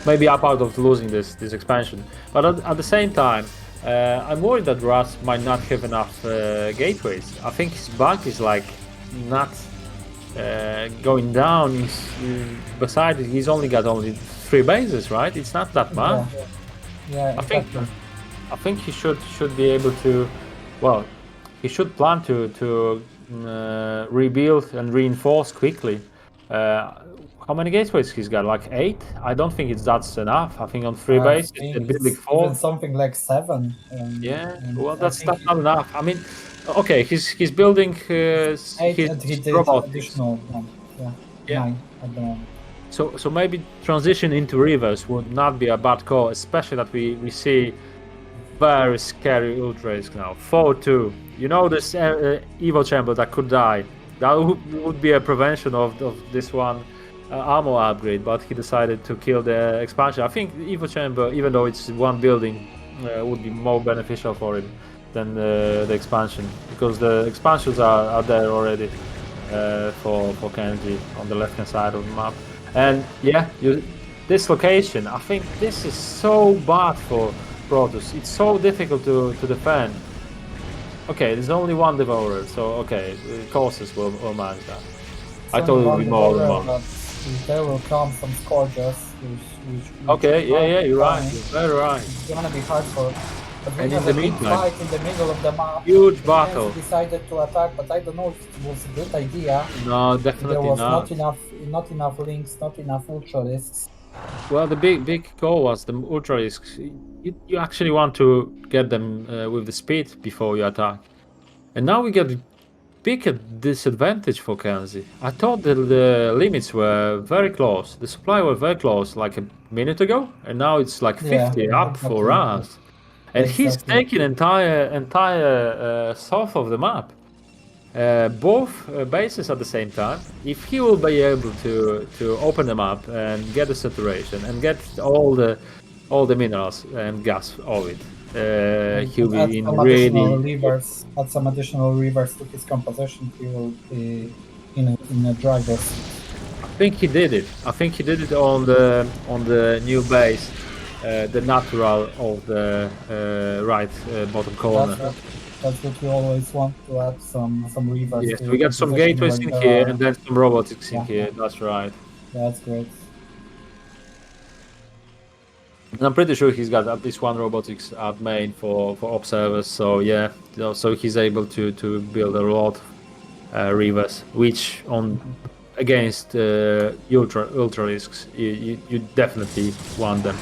S2: Maybe up out of losing this expansion, but at the same time, I'm worried that Razz might not have enough gateways. I think his bank is like not going down. Besides, he's only got 3 bases, right? It's not that much.
S1: Yeah, exactly.
S2: I think he should be able to. Well, he should plan to rebuild and reinforce quickly. How many gateways he's got? Like 8? I don't think that's enough. I think on 3 bases, and building 4.
S1: Even something like 7.
S2: Yeah,
S1: and
S2: well, that's not enough. I mean, okay, he's building
S1: 8,
S2: his
S1: and he did
S2: robotics.
S1: additional 1. Yeah, 9 at the moment.
S2: So maybe transition into rivers would not be a bad call, especially that we see very scary ultra risk now. 4-2. You know this Evo chamber that could die. That would be a prevention of this one ammo upgrade, but he decided to kill the expansion. I think the Evo chamber, even though it's one building, would be more beneficial for him than the expansion, because the expansions are there already for KenZy on the left hand side of the map. And yeah, this location, I think this is so bad for Protoss. It's so difficult to defend. Okay, there's only one Devourer, so okay, Courses will manage that. I thought it would be more than one.
S1: There will come some Scourges, which
S2: okay, yeah, you're right. You're very right.
S1: It's gonna be hard for. But we
S2: and
S1: have
S2: in
S1: a
S2: the
S1: big
S2: meantime,
S1: fight in the middle of the map.
S2: Huge battle.
S1: Decided to attack, but I don't know if it was a good idea.
S2: No, definitely
S1: there was
S2: not.
S1: not enough links, not enough ultra risks.
S2: Well, the big goal was the ultra risks. You actually want to get them with the speed before you attack, and now we get big disadvantage for KenZy. I thought that the limits were very close. The supply were very close, like a minute ago, and now it's like 50 up
S1: exactly.
S2: for Razz. And he's taking entire south of the map, both bases at the same time. If he will be able to open them up and get the saturation and get all the minerals and gas of it, he'll be in really.
S1: Add some additional levers to his composition. He will be in a driver's seat.
S2: I think he did it. I think he did it on the new base. The natural of the right bottom corner.
S1: That's what we always want, to add some levers.
S2: Yes, we got some gateways in here and then some robotics in here. That's right.
S1: That's great.
S2: And I'm pretty sure he's got at least one robotics at main for observers. So yeah, so he's able to build a lot of rivers, which against ultra risks you definitely want them.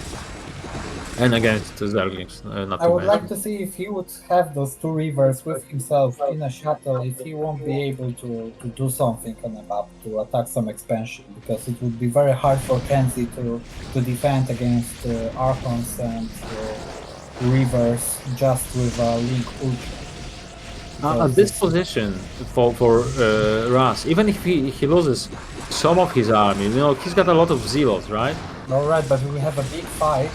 S2: And against the Zerglings, not
S1: I would like to see if he would have those 2 rivers with himself in a shuttle, if he won't be able to do something on the map to attack some expansion, because it would be very hard for KenZy to defend against Archons and rivers just with a Link Ultra.
S2: At this position for Razz, even if he loses some of his army, he's got a lot of zealots, right?
S1: Alright, but we have a big fight.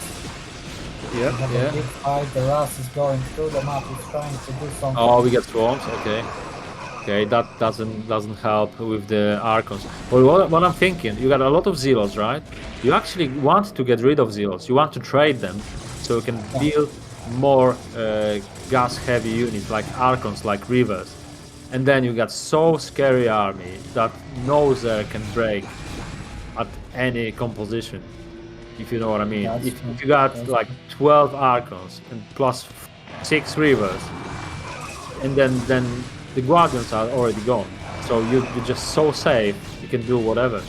S2: Yeah.
S1: A big fight. The Razz is going through the map. He's trying to do something.
S2: Oh, we get swarms. Okay, that doesn't help with the Archons. But what I'm thinking, you got a lot of zealots, right? You actually want to get rid of zealots. You want to trade them, so you can build more gas-heavy units like Archons, like rivers, and then you got so scary army that no Zer can break at any composition. If you know what I mean. If you got like 12 Archons and plus 6 rivers, and then the Guardians are already gone, so you're just so safe. You can do whatever.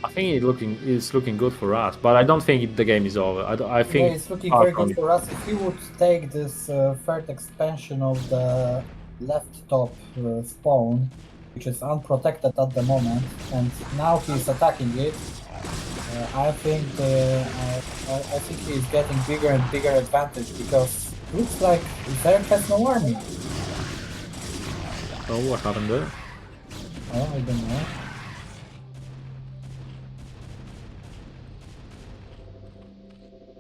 S2: I think it's looking good for us, but I don't think the game is over. I think
S1: it's looking very good for us. If he would take this third expansion of the left top spawn, which is unprotected at the moment, and now he's attacking it. I think he's getting bigger and bigger advantage, because looks like Zer has no army.
S2: Oh, what happened there?
S1: Oh, I don't know.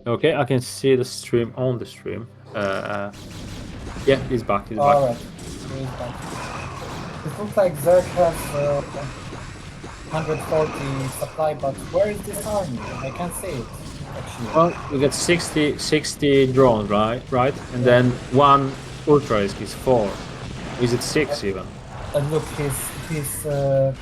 S2: Okay, I can see the stream on the stream. Yeah, he's back. He's back.
S1: Alright, he's back. It looks like Zerg has 140 supply, but where is this army? I can't see it, actually.
S2: Well, we got 60 drones, right? And then one ultralisk is 4. Is it 6 even?
S1: And look, he's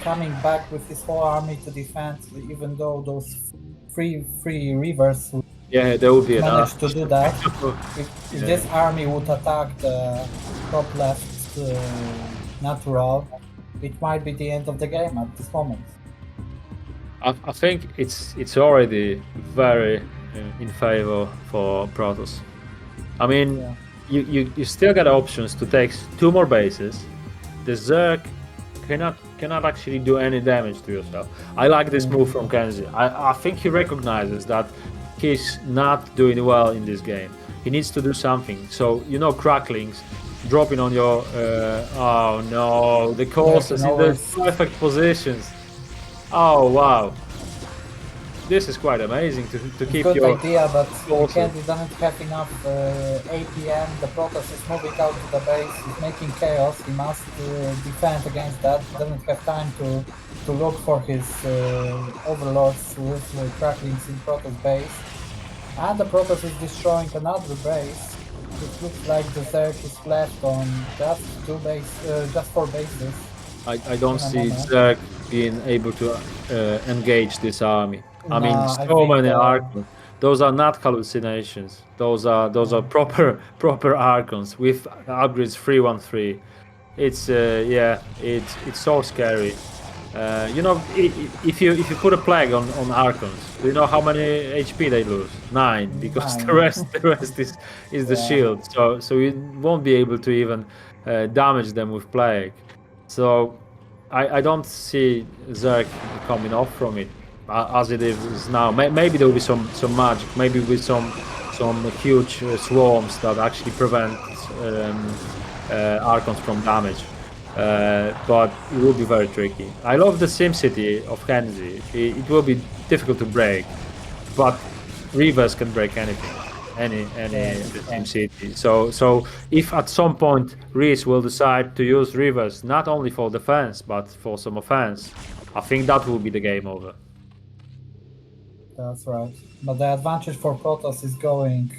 S1: coming back with his whole army to defend, even though those three reavers
S2: Yeah, there will be
S1: managed to do that. If
S2: Yeah.
S1: this army would attack the top left natural, it might be the end of the game at this moment.
S2: I think it's already very in favor for Protoss. I mean,
S1: Yeah.
S2: you still got options to take 2 more bases. The Zerg cannot actually do any damage to yourself. I like this move from KenZy. I think he recognizes that he's not doing well in this game. He needs to do something. So, you know, cracklings dropping on your oh no, the course is in the perfect positions. Oh wow, this is quite amazing to keep
S1: Good
S2: your
S1: idea, but
S2: forces.
S1: KenZy doesn't have enough APM. The Protoss is moving out to the base. He's making chaos. He must defend against that. He doesn't have time to look for his overlords with cracklings in Protoss base. And the Protoss is destroying another base. It looks like the Zerg is left on just 4 bases.
S2: I don't see Zerg being able to engage this army. I mean,
S1: Nah, I
S2: so
S1: think,
S2: many Archons. Those are not hallucinations. Those are proper Archons with upgrades 313. It's yeah, it's so scary. You know, if you put a plague on Archons, do you know how many HP they lose? 9, because
S1: 9.
S2: the rest is the shield. So you won't be able to even damage them with plague. So I don't see Zerg coming off from it as it is now. Maybe there will be some magic, maybe with some huge swarms that actually prevent Archons from damage. But it will be very tricky. I love the SimCity of KenZy. It will be difficult to break, but Reavers can break anything, any SimCity. So if at some point Razz will decide to use Reavers not only for defense but for some offense, I think that will be the game over.
S1: That's right. But the advantage for Protoss is going.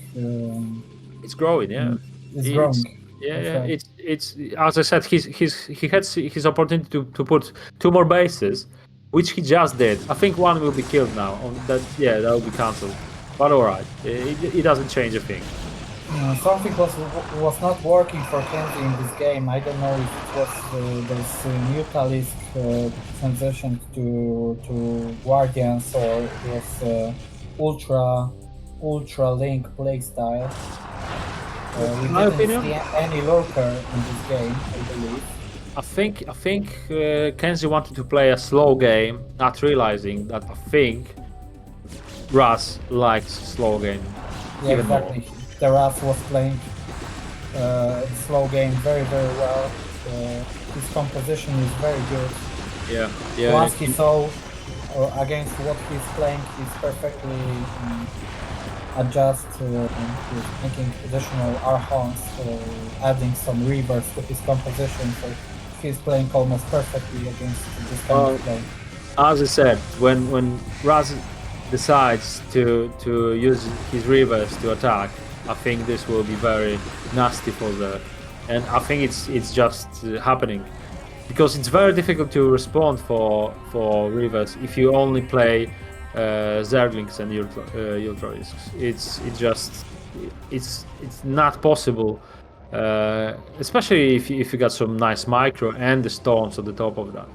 S2: It's growing, yeah.
S1: It's growing.
S2: Yeah, it's as I said, he had his opportunity to put 2 more bases, which he just did. I think one will be killed now. That will be cancelled. But alright, it doesn't change a thing.
S1: Something was not working for KenZy in this game. I don't know if it was this Mutalist transition to Guardians, or it was Ultra Link playstyle. We didn't see any lurker in this game, I believe.
S2: I think KenZy wanted to play a slow game, not realizing that I think Razz likes slow game.
S1: Yeah,
S2: even
S1: exactly.
S2: more.
S1: The Razz was playing slow game very well. His composition is very good.
S2: Yeah.
S1: Once he saw against what he's playing, he's perfectly adjust with making additional Archons, adding some reavers to his composition, so he's playing almost perfectly against this kind of play.
S2: As I said, when Razz decides to use his reavers to attack, I think this will be very nasty for the, and I think it's just happening because it's very difficult to respond for reavers if you only play Zerglings and Ultralisks. It's not possible, especially if you got some nice micro and the storms at the top of that.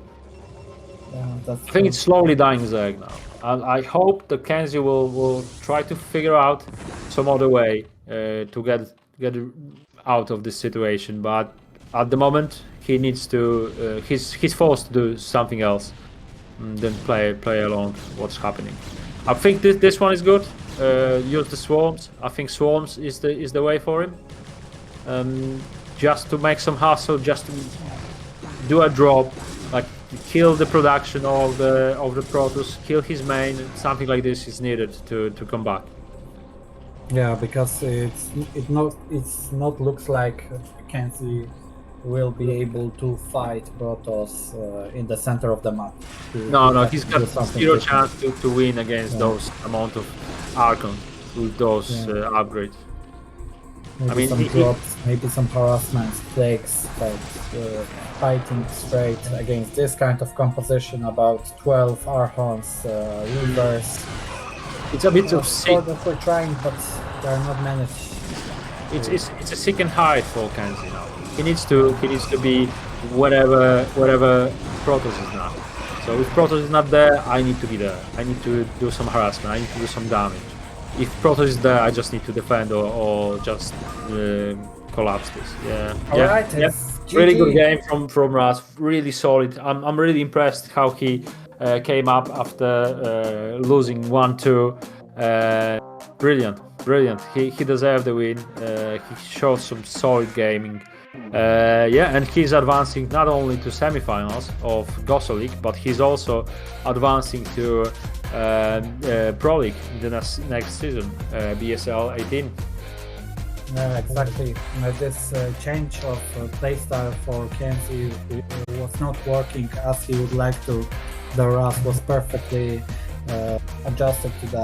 S1: Yeah,
S2: I think it's slowly dying Zerg now. I hope that KenZy will try to figure out some other way to get out of this situation, but at the moment he needs to he's forced to do something else than play along what's happening. I think this one is good. Use the swarms. I think swarms is the way for him. Just to make some hustle, just to do a drop, like kill the production of the Protoss, kill his main. Something like this is needed to come back.
S1: Yeah, because it's not looks like KenZy will be able to fight Protoss in the center of the map.
S2: No,
S1: has
S2: he's
S1: to
S2: got
S1: do something
S2: zero
S1: different.
S2: chance to win against
S1: Yeah.
S2: those amount of Archons with those
S1: Yeah.
S2: upgrades.
S1: Maybe
S2: I mean,
S1: some drops, maybe some harassments, plagues, but fighting straight against this kind of composition, about 12 Archons, Reavers.
S2: it's a bit of sick.
S1: Sort of we're trying, but there are not many.
S2: It's a sick and hide for KenZy now. He needs to be whatever Protoss is not. So if Protoss is not there, I need to be there. I need to do some harassment. I need to do some damage. If Protoss is there, I just need to defend or just collapse this. Yeah.
S1: Alright,
S2: Yeah.
S1: it's
S2: Really
S1: GG.
S2: good game from Razz. Really solid. I'm really impressed how he came up after losing 1-2. Brilliant. He deserved the win. He showed some solid gaming. And he's advancing not only to semifinals of GosuLeague, but he's also advancing to ProLeague in the next season, BSL 18.
S1: Exactly. This change of playstyle for KenZy was not working as he would like to. The Razz was perfectly adjusted to that.